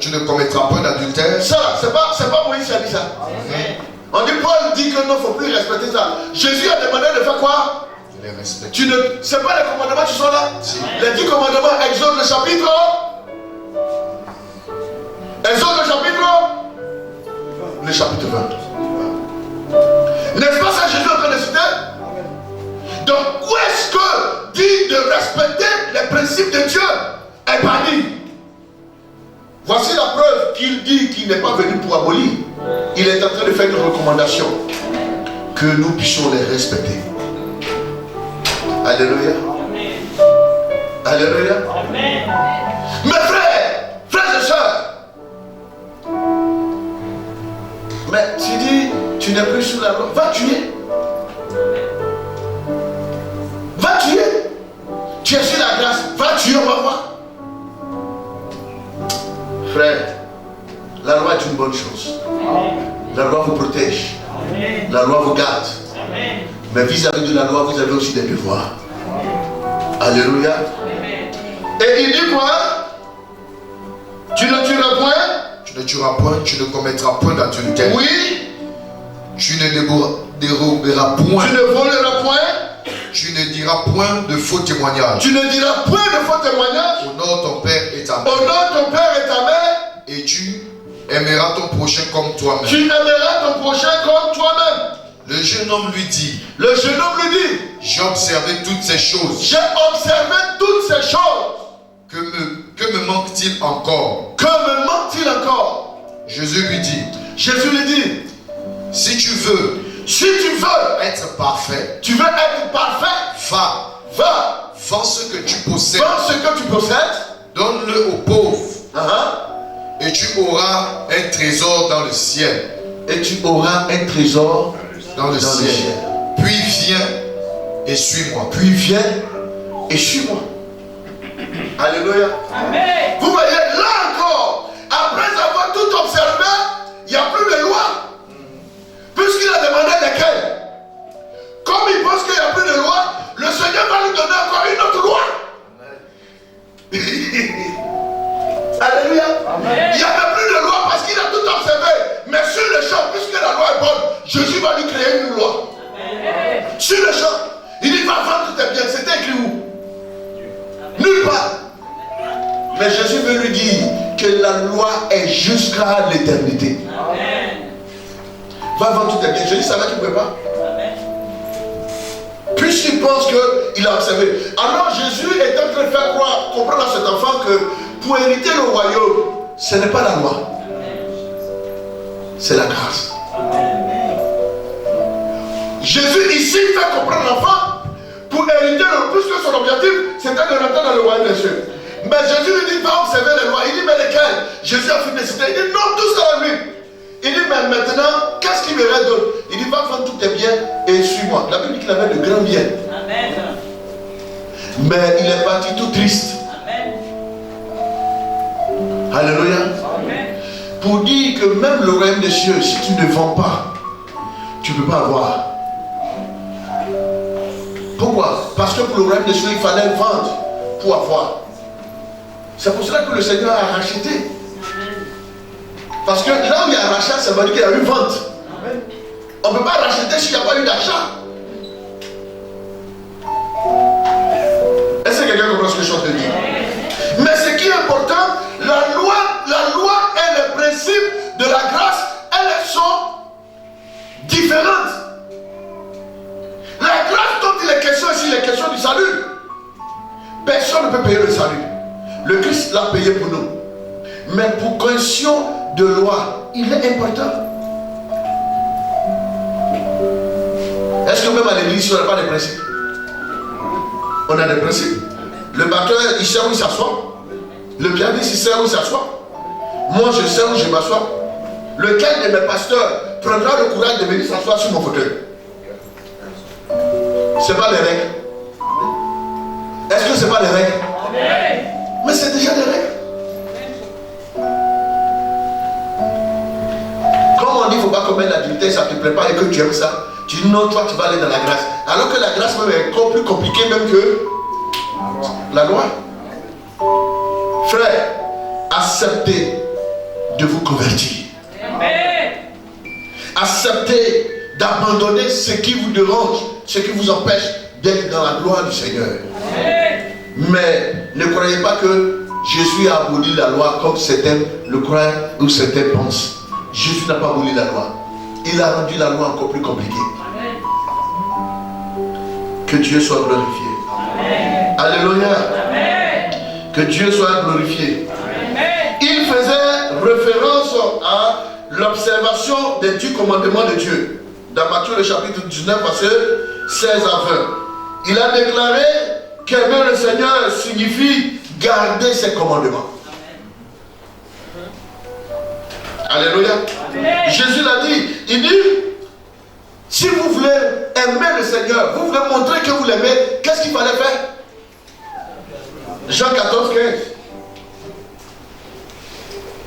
Tu ne commettras point d'adultère. Ça, c'est pas Moïse qui a dit ça. On dit, Paul dit que non, il ne faut plus respecter ça. Jésus a demandé de faire quoi? Je les respecte. C'est pas les commandements qui sont là? Si. Les 10 commandements, Exode le chapitre. Exode le chapitre 20. N'est-ce pas ça Jésus est en train de citer? Donc où est-ce que dit de respecter les principes de Dieu est banni? Voici la preuve qu'il dit qu'il n'est pas venu pour abolir. Il est en train de faire une recommandation que nous puissions les respecter. Alléluia. Alléluia. Mes frères et sœurs, mais tu dis, tu n'es plus sous la loi, va tuer. Va tuer. Tu es sur la grâce, va tuer, on va voir. Frère, la loi est une bonne chose. La loi vous protège. La loi vous garde. Mais vis-à-vis de la loi, vous avez aussi des devoirs. Alléluia. Et il dit quoi? Tu ne tueras point. Tu ne tueras point, tu ne commettras point d'adultère. Oui. Tu ne déroberas point. Tu ne voleras point. Tu ne diras point de faux témoignages. Tu ne diras point de faux témoignages. Honore ton père et ta mère. Honore ton père et ta mère. Et tu aimeras ton prochain comme toi-même. Tu aimeras ton prochain comme toi-même. Le jeune homme lui dit. Le jeune homme lui dit. J'ai observé toutes ces choses. J'ai observé toutes ces choses. Que me manque-t-il encore? Que me manque-t-il encore? Jésus lui dit. Jésus lui dit. Si tu veux être parfait, va. Vends ce que tu possèdes. Donne-le aux pauvres. Et tu auras un trésor dans le ciel. Dans le ciel. Puis viens et suis-moi. Alléluia. Amen. Vous voyez, là encore, Jésus va lui créer une loi. Sur le champ, il dit va vendre tes biens. C'était écrit où? Nulle part. Mais Jésus veut lui dire que la loi est jusqu'à l'éternité. Va vendre tous tes biens. Jésus savait qu'il ne pouvait pas. Puisqu'il pense qu'il a observé. Alors Jésus est en train de faire comprendre à cet enfant que pour hériter le royaume, ce n'est pas la loi. C'est la grâce. Jésus ici fait comprendre l'enfant pour hériter le plus que son objectif, c'était de rentrer dans le royaume des cieux. Mais Jésus lui dit, va observer les lois. Il dit, mais lesquelles? Jésus a fait des cités. Il dit, non, tout ça à lui. Il dit, mais maintenant, qu'est-ce qu'il me reste d'autre? Il dit, va vendre tous tes biens et suis-moi. La Bible dit qu'il avait de grands biens. Amen. Mais il est parti tout triste. Amen. Alléluia. Amen. Pour dire que même le royaume des cieux, si tu ne vends pas, tu ne peux pas avoir. Pourquoi? Parce que pour le royaume des cieux, il fallait vendre pour avoir. C'est pour cela que le Seigneur a racheté. Parce que là où il y a un rachat, ça veut dire qu'il y a eu vente. On ne peut pas racheter s'il n'y a pas eu d'achat. Est-ce que quelqu'un comprend ce que je suis en train de dire? Mais ce qui est important, la loi et le principe de la grâce, elles sont différentes. La grâce dont il est question ici, il est question du salut. Personne ne peut payer le salut. Le Christ l'a payé pour nous. Mais pour question de loi, il est important. Est-ce que même à l'église, on n'a pas de principes? On a des principes. Le batteur, il sait où il s'assoit. Le pianiste, il sait où il s'assoit. Moi, je sais où je m'assois. Lequel de mes pasteurs prendra le courage de venir s'asseoir sur mon fauteuil? Ce n'est pas les règles. Est-ce que ce n'est pas les règles? Mais c'est déjà des règles. Comme on dit, il ne faut pas commettre l'adultère, ça ne te plaît pas et que tu aimes ça. Tu dis non, toi tu vas aller dans la grâce. Alors que la grâce même est encore plus compliquée même que la loi. Frère, acceptez de vous convertir. Acceptez d'abandonner ce qui vous dérange, ce qui vous empêche d'être dans la gloire du Seigneur. Mais ne croyez pas que Jésus a aboli la loi comme certains le croient ou certains pensent. Jésus n'a pas aboli la loi. Il a rendu la loi encore plus compliquée. Que Dieu soit glorifié. Amen. Alléluia. Amen. Que Dieu soit glorifié. Amen. Il faisait référence à l'observation des 10 commandements de Dieu. Dans Matthieu le chapitre 19, verset 16 à 20. Il a déclaré qu'aimer le Seigneur signifie garder ses commandements. Amen. Alléluia. Amen. Jésus l'a dit. Il dit, si vous voulez aimer le Seigneur, vous voulez montrer que vous l'aimez, qu'est-ce qu'il fallait faire? Jean 14, 15.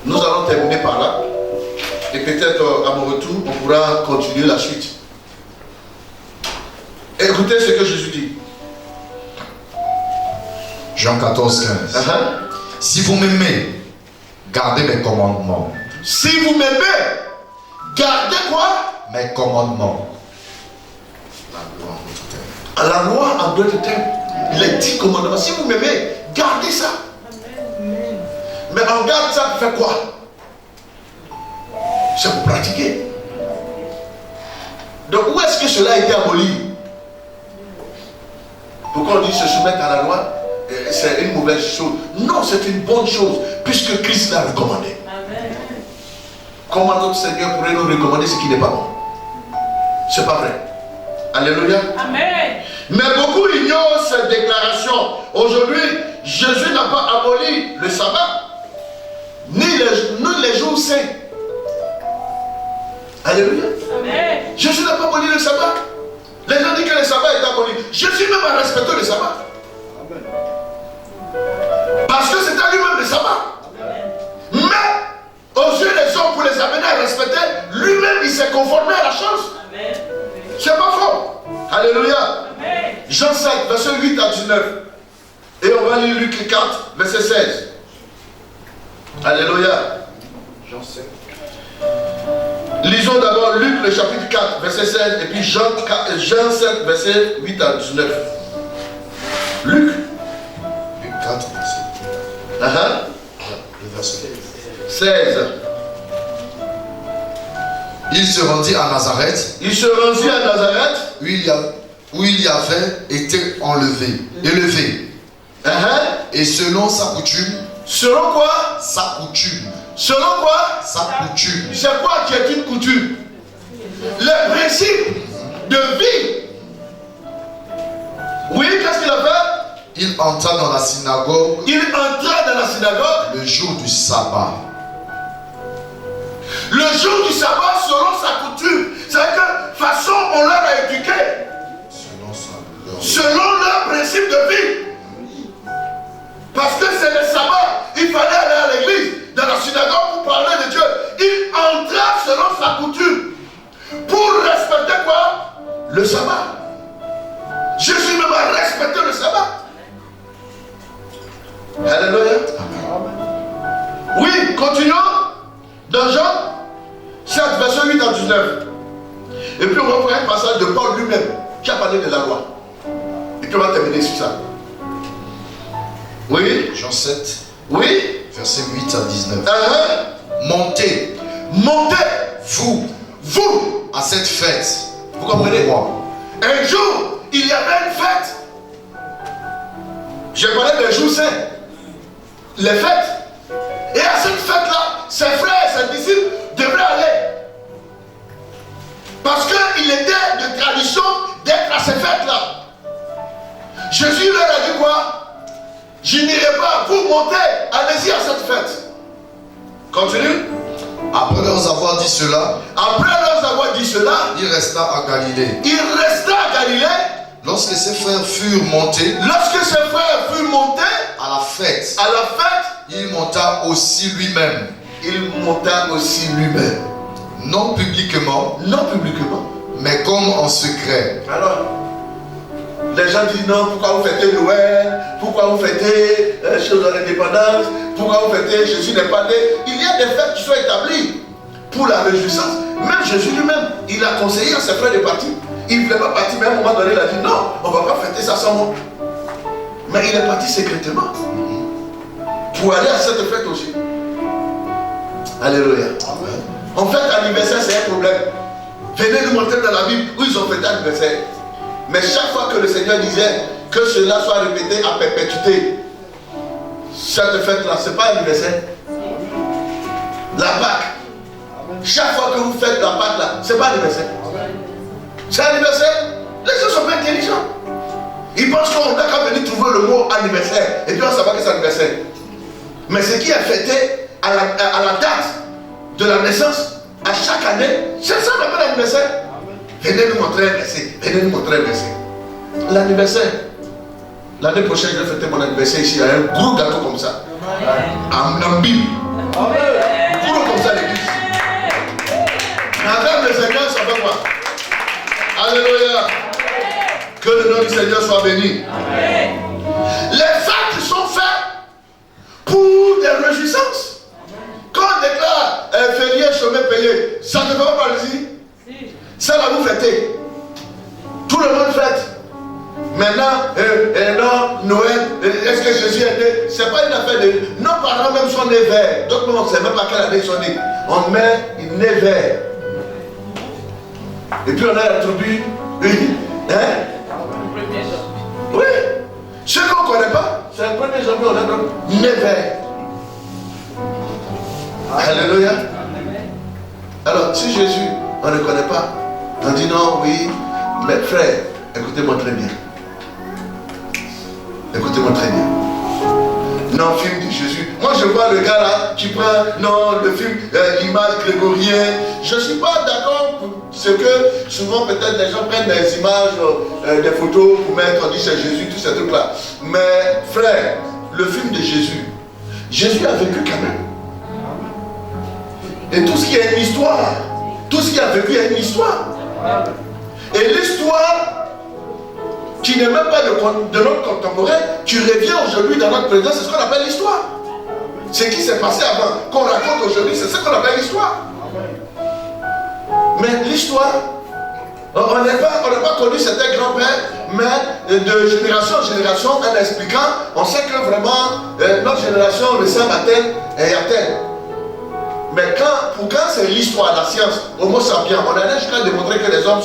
Nous allons terminer par là. Et peut-être à mon retour, on pourra continuer la suite. Écoutez ce que Jésus dit. Jean 14, 15. Si vous m'aimez, gardez mes commandements. Si vous m'aimez, gardez quoi? Mes commandements. La loi en d'autres termes. Les 10 commandements. Si vous m'aimez, gardez ça. Amen. Mais on garde ça pour faire quoi? C'est pour pratiquer. Donc où est-ce que cela a été aboli? Pourquoi on dit se soumettre à la loi? C'est une mauvaise chose. Non, c'est une bonne chose, puisque Christ l'a recommandé. Amen. Comment notre Seigneur pourrait nous recommander ce qui n'est pas bon? C'est pas vrai. Alléluia. Amen. Mais beaucoup ignorent cette déclaration. Aujourd'hui, Jésus n'a pas aboli le sabbat, ni les jours saints. Alléluia. Amen. Jésus n'a pas aboli le sabbat. Les gens disent que le sabbat est aboli. Jésus même a respecté le sabbat. Amen. Parce que c'était lui-même le sabbat. Amen. Mais aux yeux des hommes, pour les amener à respecter, lui-même il s'est conformé à la chose. Amen. C'est pas faux. Alléluia. Amen. Jean 5, verset 8 à 19. Et on va lire Luc 4, verset 16. Alléluia. Jean 5. Lisons d'abord Luc le chapitre 4, verset 16, et puis Jean 7, verset 8 à 19. Luc. Luc 4, le verset 16. Il se rendit à Nazareth, Il se rendit à Nazareth, où il y avait été élevé. Et selon sa coutume, selon quoi? sa coutume, Selon quoi? sa coutume, C'est quoi qui est une coutume? Le principe de vie. Oui, qu'est-ce qu'il a fait? il entra dans la synagogue Il entra dans la synagogue le jour du sabbat. le jour du sabbat selon sa coutume. C'est-à-dire que façon on leur a éduqué selon leur principe de vie. Parce que c'est le sabbat. Il fallait aller à l'église, dans la synagogue pour parler de Dieu. Il entra selon sa coutume pour respecter quoi? Le sabbat. Jésus même a respecté le sabbat. Alléluia. Oui, continuons. Dans Jean 7, verset 8 à 19. Et puis on va voir un passage de Paul lui-même qui a parlé de la loi. Et puis on va terminer sur ça. Oui. Jean 7, Oui. verset 8 à 19. Montez. Vous. À cette fête. Vous comprenez? Moi. Un jour, il y avait une fête. J'ai parlé des jours saints. Les fêtes. Et à cette fête-là, ses frères et ses disciples devraient aller. Parce qu'il était de tradition d'être à ces fêtes-là. Jésus leur a dit quoi? Je n'irai pas, vous montez, allez-y à cette fête. Continue. Après leur avoir dit cela, Il resta à Galilée. resta à Galilée. Lorsque ses frères furent montés Lorsque ses frères furent montés à la fête, à la fête, il monta aussi lui-même. Non publiquement, mais comme en secret. Alors, les gens disent non, pourquoi vous fêtez Noël? Pourquoi vous fêtez chose de l'indépendance? Pourquoi vous fêtez Jésus n'est pas né? Il y a des fêtes qui sont établies pour la réjouissance. Même Jésus lui-même, il a conseillé à ses frères de partir. Il ne voulait pas partir, mais à un moment donné, il a dit non, on ne va pas fêter ça sans moi. Mais il est parti secrètement pour aller à cette fête aussi. Alléluia. En fait, l'anniversaire, c'est un problème. Venez nous montrer dans la Bible où ils ont fêté l'anniversaire. Mais chaque fois que le Seigneur disait que cela soit répété à perpétuité, cette fête-là, ce n'est pas l'anniversaire. La Pâque. Chaque fois que vous faites la Pâque là, ce n'est pas l'anniversaire. C'est l'anniversaire. Les gens sont pas intelligents. Ils pensent qu'on n'a qu'à venir trouver le mot anniversaire. Et puis on ne sait pas que c'est anniversaire. Mais ce qui est fêté à la date de la naissance, à chaque année, c'est ça qu'on appelle l'anniversaire. Venez nous montrer un verset. L'anniversaire. L'année prochaine, je vais fêter mon anniversaire ici. Il y a un gros gâteau comme ça. En Bible. Gros comme ça à l'église. Avec le Seigneur, ça fait quoi? Alléluia. Que le nom du Seigneur soit béni. Amen. Les fêtes sont faites pour des réjouissances. Quand on déclare férié, chômé, payé, ça ne va pas ici. Ça là vous fêtez. Tout le monde fête. Maintenant, non, Noël, est-ce que Jésus est né? C'est pas une affaire de. Nos parents même sont nés verts. D'autres ne savent même pas quelle année ils sont nés. On met une nez vert. Et puis on a la tribu. Hein? Oui. Ceux qu'on ne connaît pas, c'est le 1er janvier, on a donc nez vert. Alléluia. Alors, si Jésus, on ne connaît pas, on dit non, oui, mais frère, écoutez-moi très bien. Écoutez-moi très bien. Non, film de Jésus. Moi, je vois le gars là qui prend, non, le film, l'image grégorien. Je ne suis pas d'accord pour ce que souvent, peut-être, les gens prennent des images, des photos pour mettre, on dit c'est Jésus, tous ces trucs-là. Mais, frère, le film de Jésus, Jésus a vécu quand même. Et tout ce qui est une histoire, tout ce qui a vécu est une histoire. Et l'histoire qui n'est même pas de notre contemporain, qui revient aujourd'hui dans notre présent, c'est ce qu'on appelle l'histoire. Ce qui s'est passé avant, qu'on raconte aujourd'hui, c'est ce qu'on appelle l'histoire. Mais l'histoire, on n'a pas connu certains grands-pères, mais de génération en génération, en expliquant, on sait que vraiment, notre génération ressemble à tel et à tel. Mais quand c'est l'histoire, la science, Homo sapiens, on allait jusqu'à démontrer que les hommes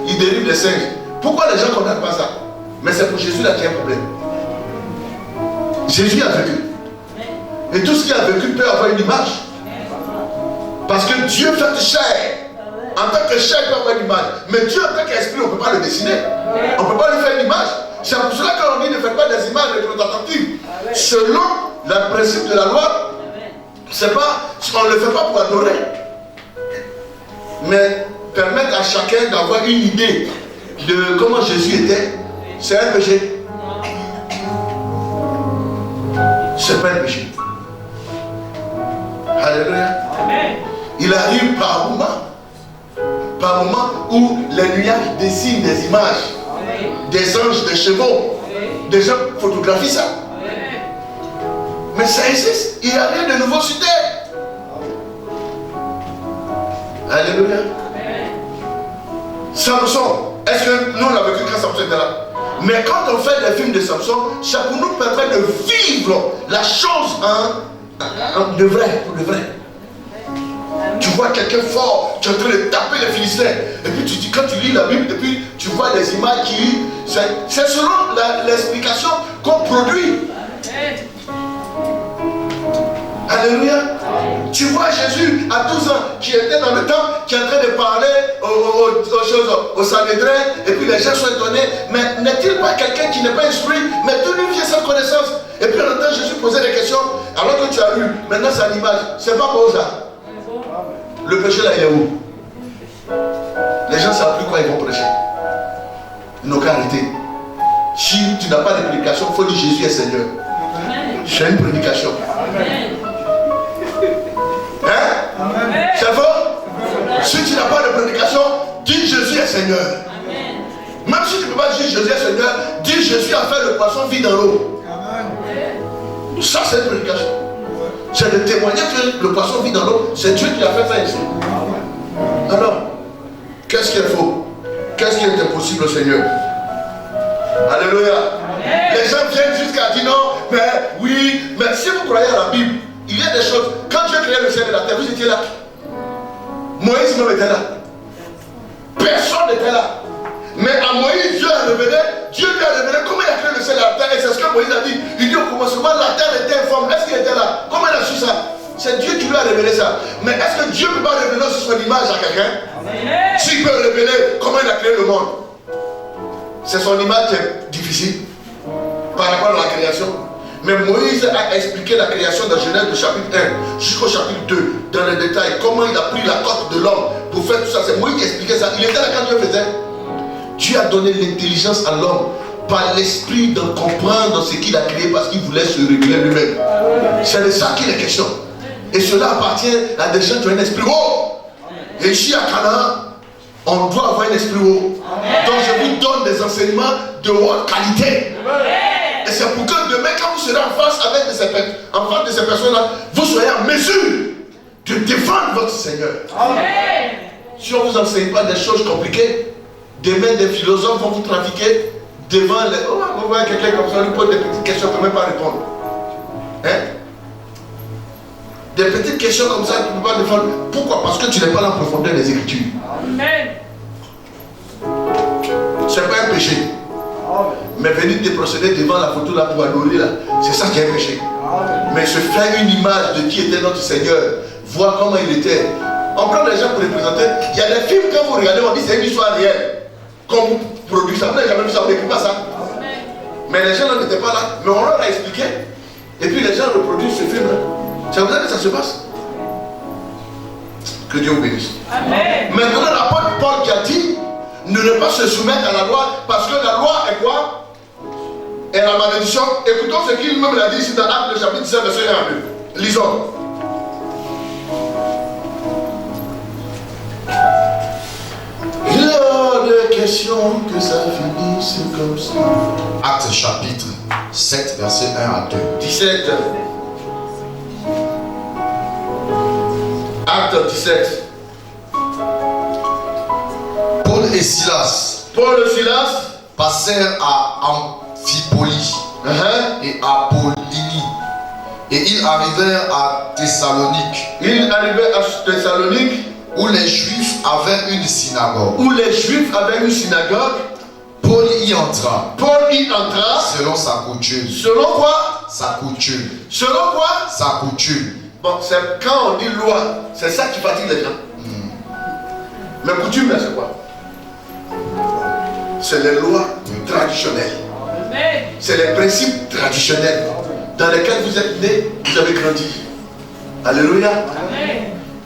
ils dérivent des singes. Pourquoi les gens ne condamnent pas ça? Mais c'est pour Jésus là qu'il y a un problème. Jésus a vécu. Et tout ce qui a vécu peut avoir une image. Parce que Dieu fait chair. En tant que chair, il peut avoir une image. Mais Dieu, en tant qu'esprit, on ne peut pas le dessiner. On ne peut pas lui faire une image. C'est pour cela qu'on dit ne faites pas des images représentatives. Selon le principe de la loi, on ne le fait pas pour adorer. Mais permettre à chacun d'avoir une idée de comment Jésus était, c'est un péché. C'est pas un péché. Alléluia. Il arrive par moment où les nuages dessinent des images, des anges, des chevaux. Des gens photographient ça. Mais ça existe. Il n'y a rien de nouveau sur terre. Alléluia. Samson. Est-ce que nous on a vécu quand Samson était là? Mais quand on fait des films de Samson, ça pour nous permet de vivre la chose de vrai, pour de vrai. Tu vois quelqu'un fort, tu es en train de taper les Philistins. Et puis tu dis, quand tu lis la Bible, et puis tu vois les images qui... C'est selon l'explication qu'on produit. Alléluia. Tu vois Jésus à 12 ans qui était dans le temple, qui est en train de parler aux Sanhédrin, et puis les gens sont étonnés. Mais n'est-il pas quelqu'un qui n'est pas instruit? Mais d'où lui vient cette connaissance? Et puis on entend Jésus poser des questions, alors que tu as lu, maintenant c'est l'image. C'est pas beau ça. Le péché là, il est où? Les gens ne savent plus quoi ils vont prêcher. Ils n'ont qu'à arrêter. Si tu n'as pas de prédication, il faut dire Jésus est Seigneur. J'ai une prédication. Hein? C'est faux? Si tu n'as pas de prédication, dis Jésus est Seigneur. Même si tu ne peux pas dire Jésus est Seigneur, dis Jésus a fait le poisson vit dans l'eau. Ça c'est une prédication. C'est de témoigner que le poisson vit dans l'eau. C'est Dieu qui a fait ça ici. Alors, qu'est-ce qui est faux? Qu'est-ce qui est impossible au Seigneur? Alléluia. Les gens viennent jusqu'à dire non, mais oui, mais si vous croyez à la Bible, il y a des choses. Quand Dieu créait le ciel et la terre, vous étiez là. Moïse même était là. Personne n'était là. Mais à Moïse, Dieu lui a révélé comment il a créé le ciel et la terre. Et c'est ce que Moïse a dit. Il dit au commencement, la terre était informe. Est-ce qu'il était là? Comment il a su ça? C'est Dieu qui lui a révélé ça. Mais est-ce que Dieu ne peut pas révéler sur son image à quelqu'un? S'il peut révéler comment il a créé le monde, c'est son image qui est difficile par rapport à la création. Mais Moïse a expliqué la création dans Genèse du chapitre 1 jusqu'au chapitre 2, dans le détail, comment il a pris la côte de l'homme pour faire tout ça. C'est Moïse qui expliquait ça. Il était là quand Dieu faisait. Dieu a donné l'intelligence à l'homme par l'esprit de comprendre ce qu'il a créé parce qu'il voulait se révéler lui-même. C'est de ça qu'il est question. Et cela appartient à des gens qui ont un esprit haut. Et ici à Canaan, on doit avoir un esprit haut. Donc je vous donne des enseignements de haute qualité. Et c'est pour que demain, quand vous serez en face de ces personnes-là, vous soyez en mesure de défendre votre Seigneur. Si on ne vous enseigne pas des choses compliquées, demain des philosophes vont vous trafiquer devant les... Oh, on voit quelqu'un comme ça, on lui pose des petites questions, on ne peut même pas répondre. Hein? Des petites questions comme ça, tu ne peux pas défendre. Pourquoi? Parce que tu n'es pas là en profondeur des Écritures. Ce n'est pas un péché. Mais venir te procéder devant la photo là pour adorer là, c'est ça qui est un péché. Mais se faire une image de qui était notre Seigneur, voir comment il était. On prend les gens pour les présenter. Il y a des films, quand vous regardez, on dit c'est une histoire réelle. Comme vous produisez ça, vous n'avez jamais vu ça, vous n'écoutez pas ça. Mais les gens là n'étaient pas là, mais on leur a expliqué. Et puis les gens reproduisent ce film là. C'est comme ça que ça se passe. Que Dieu vous bénisse. Maintenant, l'apôtre Paul qui a dit ne pas se soumettre à la loi, parce que la loi est quoi? Est la malédiction. Écoutons ce qu'il même a dit ici dans Actes chapitre 17, verset 1 à 2. Lisons. Il y a des questions que ça finisse comme ça. Actes chapitre 7, verset 1 à 2. 17. Acte 17. et Silas Paul et Silas passèrent à Amphipolis et à Polynie. Et ils arrivèrent à Thessalonique. Ils arrivaient à Thessalonique Où les Juifs avaient une synagogue. où les Juifs avaient une synagogue. Paul y entra. Paul y entra. Selon sa coutume. Selon quoi? Sa coutume. Selon quoi? Sa coutume. Bon, c'est quand on dit loi, c'est ça qui fatigue les gens. Mais coutume, là, c'est quoi? C'est les lois traditionnelles. C'est les principes traditionnels dans lesquels vous êtes nés, vous avez grandi. Alléluia.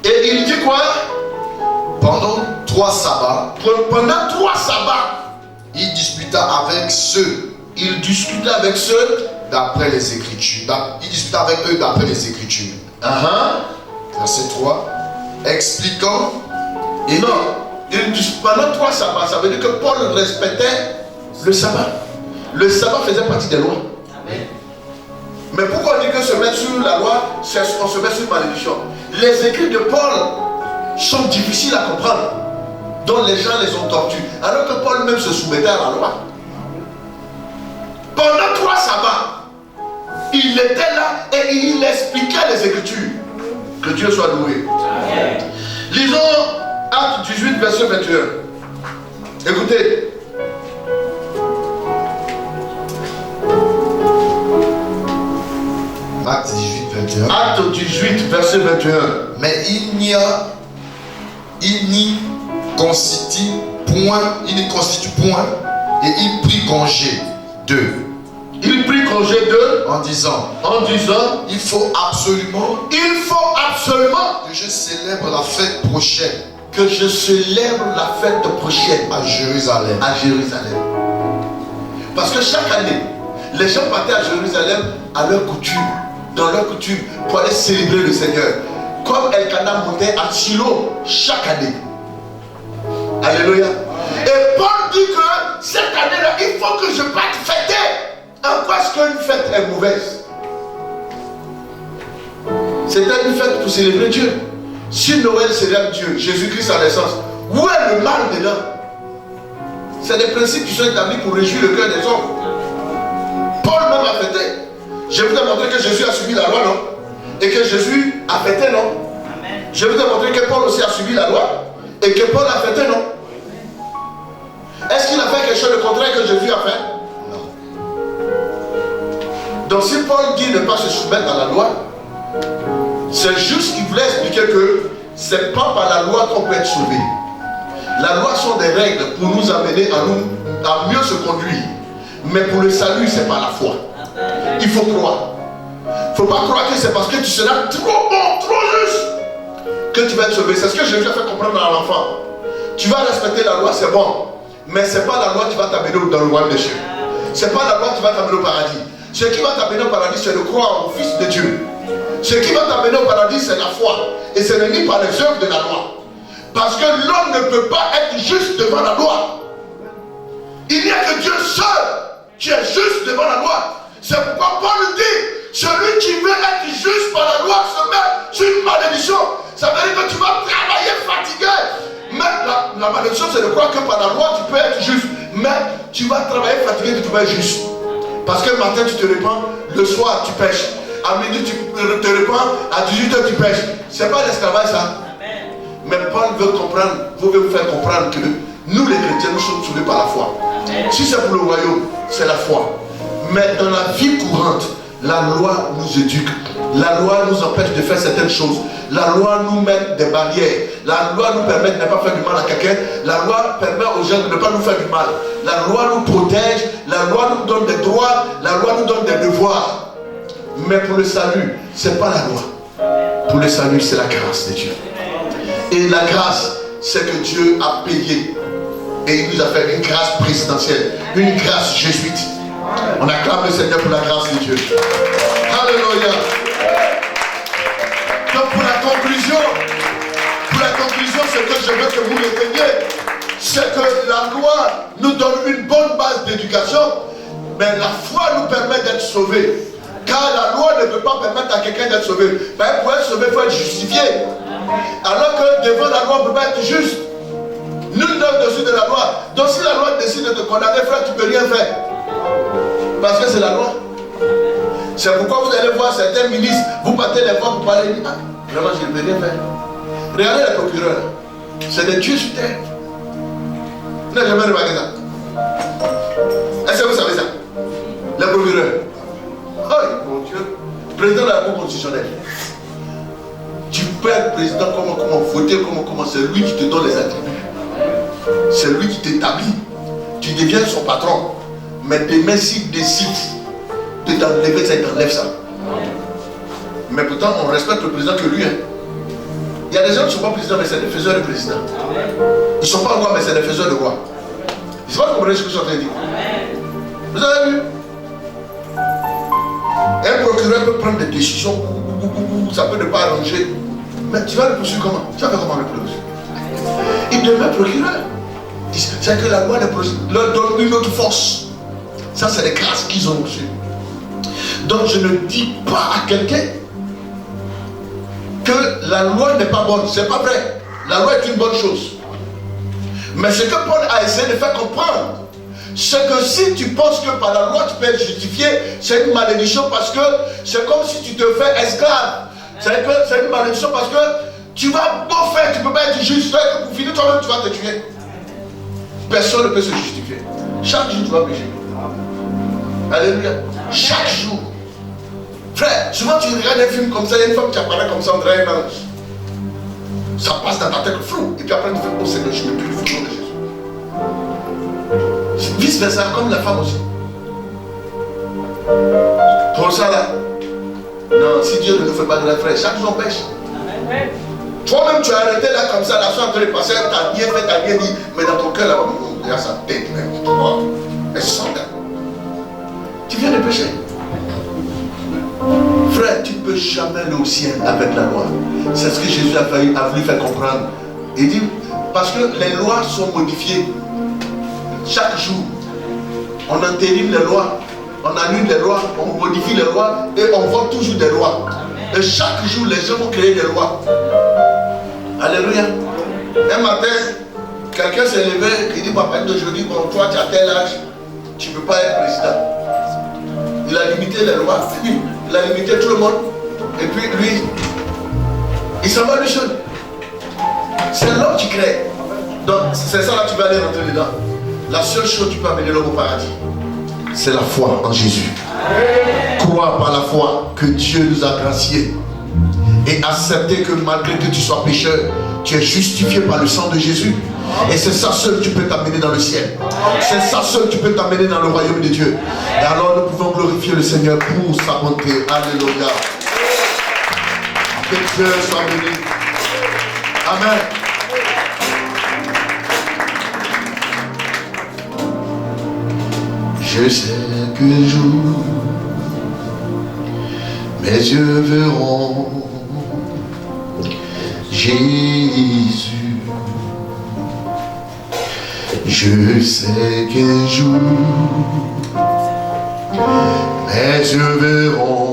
Et il dit quoi? Pendant 3 sabbats, Pendant 3 sabbats, il disputa avec ceux d'après les Écritures. Il disputa avec eux d'après les Écritures. Verset 3. Expliquant. Et non, pendant 3 sabbats, ça veut dire que Paul respectait le sabbat. Le sabbat faisait partie des lois. Mais pourquoi on dit que se mettre sur la loi, on se met sur une malédiction? Les écrits de Paul sont difficiles à comprendre, dont les gens les ont tordus, alors que Paul même se soumettait à la loi. Pendant 3 sabbats, il était là et il expliquait les Écritures. Que Dieu soit loué. Lisons Acte 18, verset 21. Écoutez. Acte 18, 21. Acte 18, verset 21. Mais il n'y constitue point, et il prit congé d'eux. Il prit congé d'eux en disant, il faut absolument que je célèbre la fête prochaine. À Jérusalem. Parce que chaque année, les gens partaient à Jérusalem à leur coutume, dans leur coutume, pour aller célébrer le Seigneur. Comme Elkanah montait à Shiloh chaque année. Alléluia. Et Paul dit que cette année-là, il faut que je parte fêter. En quoi est-ce qu'une fête est mauvaise? C'était une fête pour célébrer Dieu. Si Noël célèbre Dieu, Jésus-Christ sa naissance, où est le mal dedans? C'est des principes qui sont établis pour réjouir le cœur des hommes. Paul même a fêté. Je vous ai montré que Jésus a suivi la loi, non? Et que Jésus a fêté, non? Amen. Je vous ai montré que Paul aussi a suivi la loi et que Paul a fêté, non? Est-ce qu'il a fait quelque chose de contraire que Jésus a fait? Donc si Paul dit ne pas se soumettre à la loi, c'est juste qu'il voulait expliquer que c'est pas par la loi qu'on peut être sauvé. La loi sont des règles pour nous amener à mieux se conduire. Mais pour le salut, c'est par la foi. Il faut croire. Il ne faut pas croire que c'est parce que tu seras trop bon, trop juste, que tu vas être sauvé. C'est ce que Jésus a fait comprendre à l'enfant. Tu vas respecter la loi, c'est bon. Mais ce n'est pas la loi qui va t'amener dans le royaume des cieux. Ce n'est pas la loi qui va t'amener au paradis. Ce qui va t'amener au paradis, c'est de croire au Fils de Dieu. Ce qui va t'amener au paradis, c'est la foi. Et ce n'est ni par les œuvres de la loi. Parce que l'homme ne peut pas être juste devant la loi. Il n'y a que Dieu seul qui est juste devant la loi. C'est pourquoi Paul dit, celui qui veut être juste par la loi se met sur une malédiction. Ça veut dire que tu vas travailler fatigué. Mais la malédiction, c'est de croire que par la loi, tu peux être juste. Mais tu vas travailler fatigué, tu peux être juste. Parce que le matin, tu te répands, le soir, tu pêches. À midi, tu te répands, à 18h, tu pêches. C'est pas l'esclavage, ça. Mais Paul veut vous faire comprendre que nous, les chrétiens, nous sommes sauvés par la foi. Si c'est pour le royaume, c'est la foi. Mais dans la vie courante, la loi nous éduque. La loi nous empêche de faire certaines choses. La loi nous met des barrières. La loi nous permet de ne pas faire du mal à quelqu'un. La loi permet aux gens de ne pas nous faire du mal. La loi nous protège. La loi nous donne des droits. La loi nous donne des devoirs. Mais pour le salut, ce n'est pas la loi. Pour le salut, c'est la grâce de Dieu. Et la grâce, c'est que Dieu a payé. Et il nous a fait une grâce présidentielle. Une grâce jésuite. On acclame le Seigneur pour la grâce de Dieu. Alléluia. Donc pour la conclusion, ce que je veux que vous reteniez, c'est que la loi nous donne une bonne base d'éducation, mais la foi nous permet d'être sauvés. Car la loi ne peut pas permettre à quelqu'un d'être sauvé. Mais pour être sauvé, il faut être justifié. Alors que devant la loi, on ne peut pas être juste. Nul n'est au-dessus de la loi. Donc si la loi décide de te condamner, frère, tu ne peux rien faire. Parce que c'est la loi. C'est pourquoi vous allez voir certains ministres, vous battez les voix pour parler. Ah, vraiment, je ne peux rien faire. Regardez les procureurs. C'est des dieux sur terre. Vous n'avez jamais remarqué ça? Est-ce que vous savez ça? Les procureurs. Oh mon Dieu. Président de la Cour constitutionnelle. Tu peux être président, comment voter, comment c'est lui qui te donne les attributs. C'est lui qui t'établit. Tu deviens son patron. Mais demain, s'il décide de t'enlever ça, il t'enlève ça. Mais pourtant, on respecte le président que lui. Hein. Il y a des gens qui ne sont pas présidents, mais c'est des faiseurs de président. Ils ne sont pas rois, mais c'est des faiseurs de rois. Je ne sais pas comprendre ce que je suis en train de dire. Vous avez vu? Un procureur peut prendre des décisions, ça peut ne pas arranger. Mais tu vas le poursuivre comment? Tu vas faire comment le poursuivre? Il devient procureur. C'est que la loi leur donne une autre force. Ça, c'est les grâces qu'ils ont reçues. Donc, je ne dis pas à quelqu'un que la loi n'est pas bonne. C'est pas vrai. La loi est une bonne chose. Mais ce que Paul a essayé de faire comprendre, c'est que si tu penses que par la loi tu peux être justifié, c'est une malédiction parce que c'est comme si tu te fais esclave. C'est une malédiction parce que tu vas beau faire, tu ne peux pas être juste. Pour finir toi-même, tu vas te tuer. Personne ne peut se justifier. Chaque jour, tu vas pécher. Alléluia. Chaque jour. Frère, souvent tu regardes un film comme ça, il y a une femme qui apparaît comme ça, on dirait un ange. Ça passe dans ta tête flou. Et puis après, tu fais, oh Seigneur, je ne peux plus le nom de Jésus. Vice versa, comme la femme aussi. Pour ça là, non, si Dieu ne nous fait pas de la frère, chaque jour on pêche. Toi-même tu as arrêté là comme ça, la soirée en train de passer, t'as bien fait, t'as bien dit, mais dans ton cœur là, il y a sa tête même. Elle se sent là. Tu viens de pécher. Frère, tu ne peux jamais aller au ciel avec la loi. C'est ce que Jésus a voulu faire comprendre. Il dit, parce que les lois sont modifiées. Chaque jour, on entérine les lois, on annule les lois, on modifie les lois et on vote toujours des lois. Et chaque jour, les gens vont créer des lois. Alléluia. Un matin, quelqu'un s'est levé et dit, papa, d'aujourd'hui, bon, toi, tu as tel âge, tu ne peux pas être président. Il a limité les lois, il a limité tout le monde. Et puis lui, il s'en va lui seul. C'est l'homme qui crée. Donc c'est ça là que tu vas aller rentrer dedans. La seule chose qui peut amener l'homme au paradis, c'est la foi en Jésus. Croire par la foi que Dieu nous a graciés. Et accepter que malgré que tu sois pécheur, tu es justifié par le sang de Jésus. Et c'est ça seul qui peut t'amener dans le ciel. C'est ça seul qui peut t'amener dans le royaume de Dieu. Et alors nous pouvons glorifier le Seigneur pour sa bonté. Alléluia. Que Dieu soit béni. Amen. Je sais qu'un jour mes yeux verront Jésus. Je sais qu'un jour mes yeux verront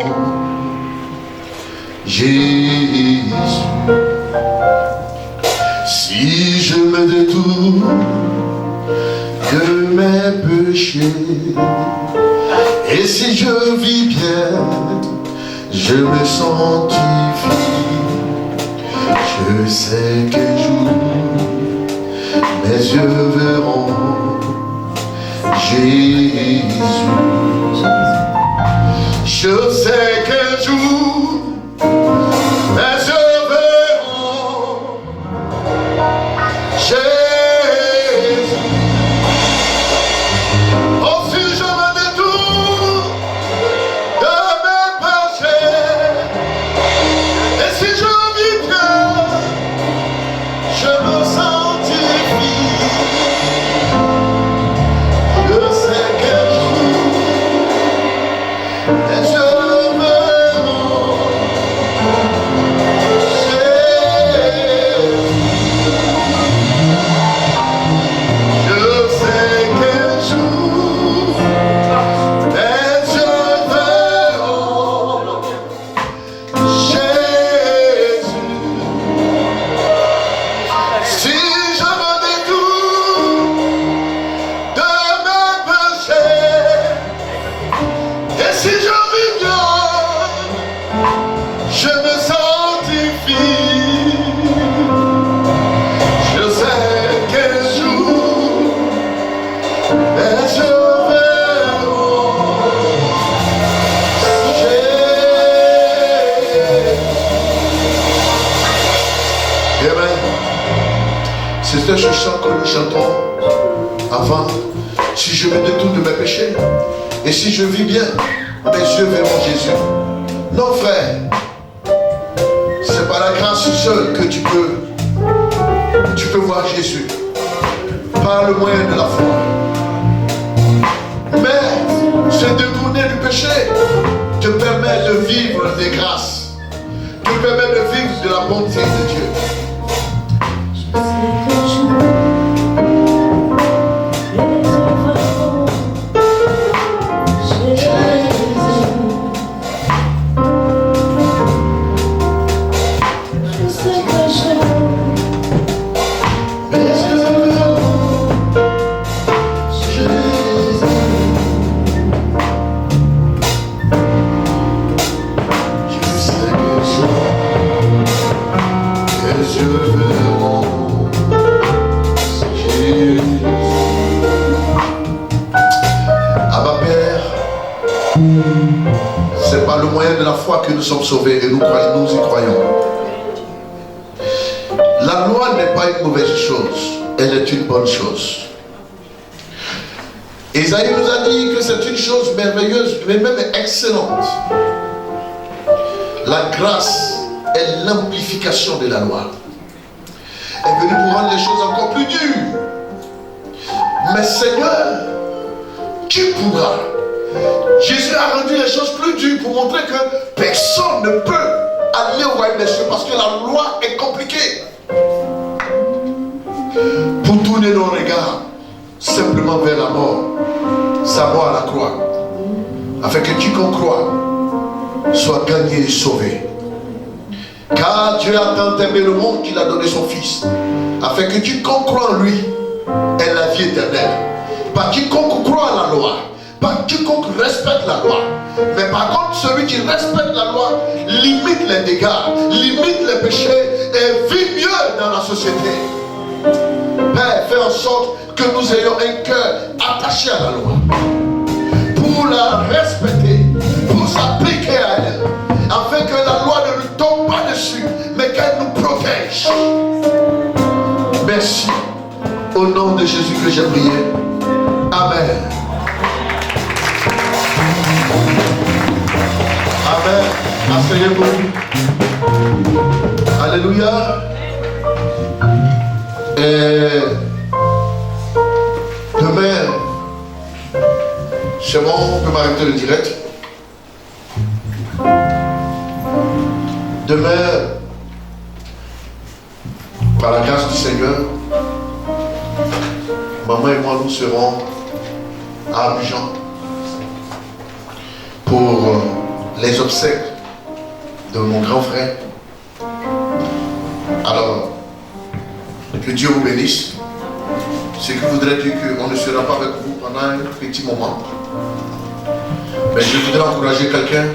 Jésus. Si je me détourne de mes péchés, et si je vis bien, je me sanctifie. Je sais qu'un jour mes yeux verront Jésus. Je sais qu'un jour mes yeux verront Jésus. Oh, si je me détourne de mes péchés, et si je vis bien, je me sanctifie. Je sais qu'un jour que ce chant que nous chantons avant, si je me détourne de mes péchés, et si je vis bien, mes yeux verront Jésus. Non frère, c'est par la grâce seule que tu peux voir Jésus, par le moyen de la foi. Mais se détourner du péché te permet de vivre des grâces, te permet de vivre de la bonté de Dieu. C'est par le moyen de la foi que nous sommes sauvés et nous y croyons. La loi n'est pas une mauvaise chose, elle est une bonne chose. Isaïe nous a dit que c'est une chose merveilleuse, mais même excellente. La grâce est l'amplification de la loi. Elle est venue pour rendre les choses encore plus dures. Mais Seigneur, qui pourra? Jésus a rendu les choses plus dures pour montrer que personne ne peut aller au royaume des cieux parce que la loi est compliquée. Pour tourner nos regards simplement vers la mort, sa mort à la croix, afin que quiconque croit soit gagné et sauvé. Car Dieu a tant aimé le monde qu'il a donné son Fils, afin que quiconque croit en lui ait la vie éternelle. Pas quiconque croit à la loi, pas quiconque respecte la loi, mais par contre celui qui respecte la loi limite les dégâts, limite les péchés et vit mieux dans la société. Père, fais en sorte que nous ayons un cœur attaché à la loi, pour la respecter, pour s'appliquer à elle, afin que la loi ne nous tombe pas dessus, mais qu'elle nous protège. Merci. Au nom de Jésus que j'ai prié. Amen. Amen. Asseyez-vous. Alléluia. Et demain, c'est bon, on peut m'arrêter le direct. Demain, par la grâce du Seigneur, maman et moi nous serons à Abidjan pour les obsèques de mon grand frère. Alors, que Dieu vous bénisse. Ce qui voudrait dire qu'on ne sera pas avec vous pendant un petit moment. Mais je voudrais encourager quelqu'un.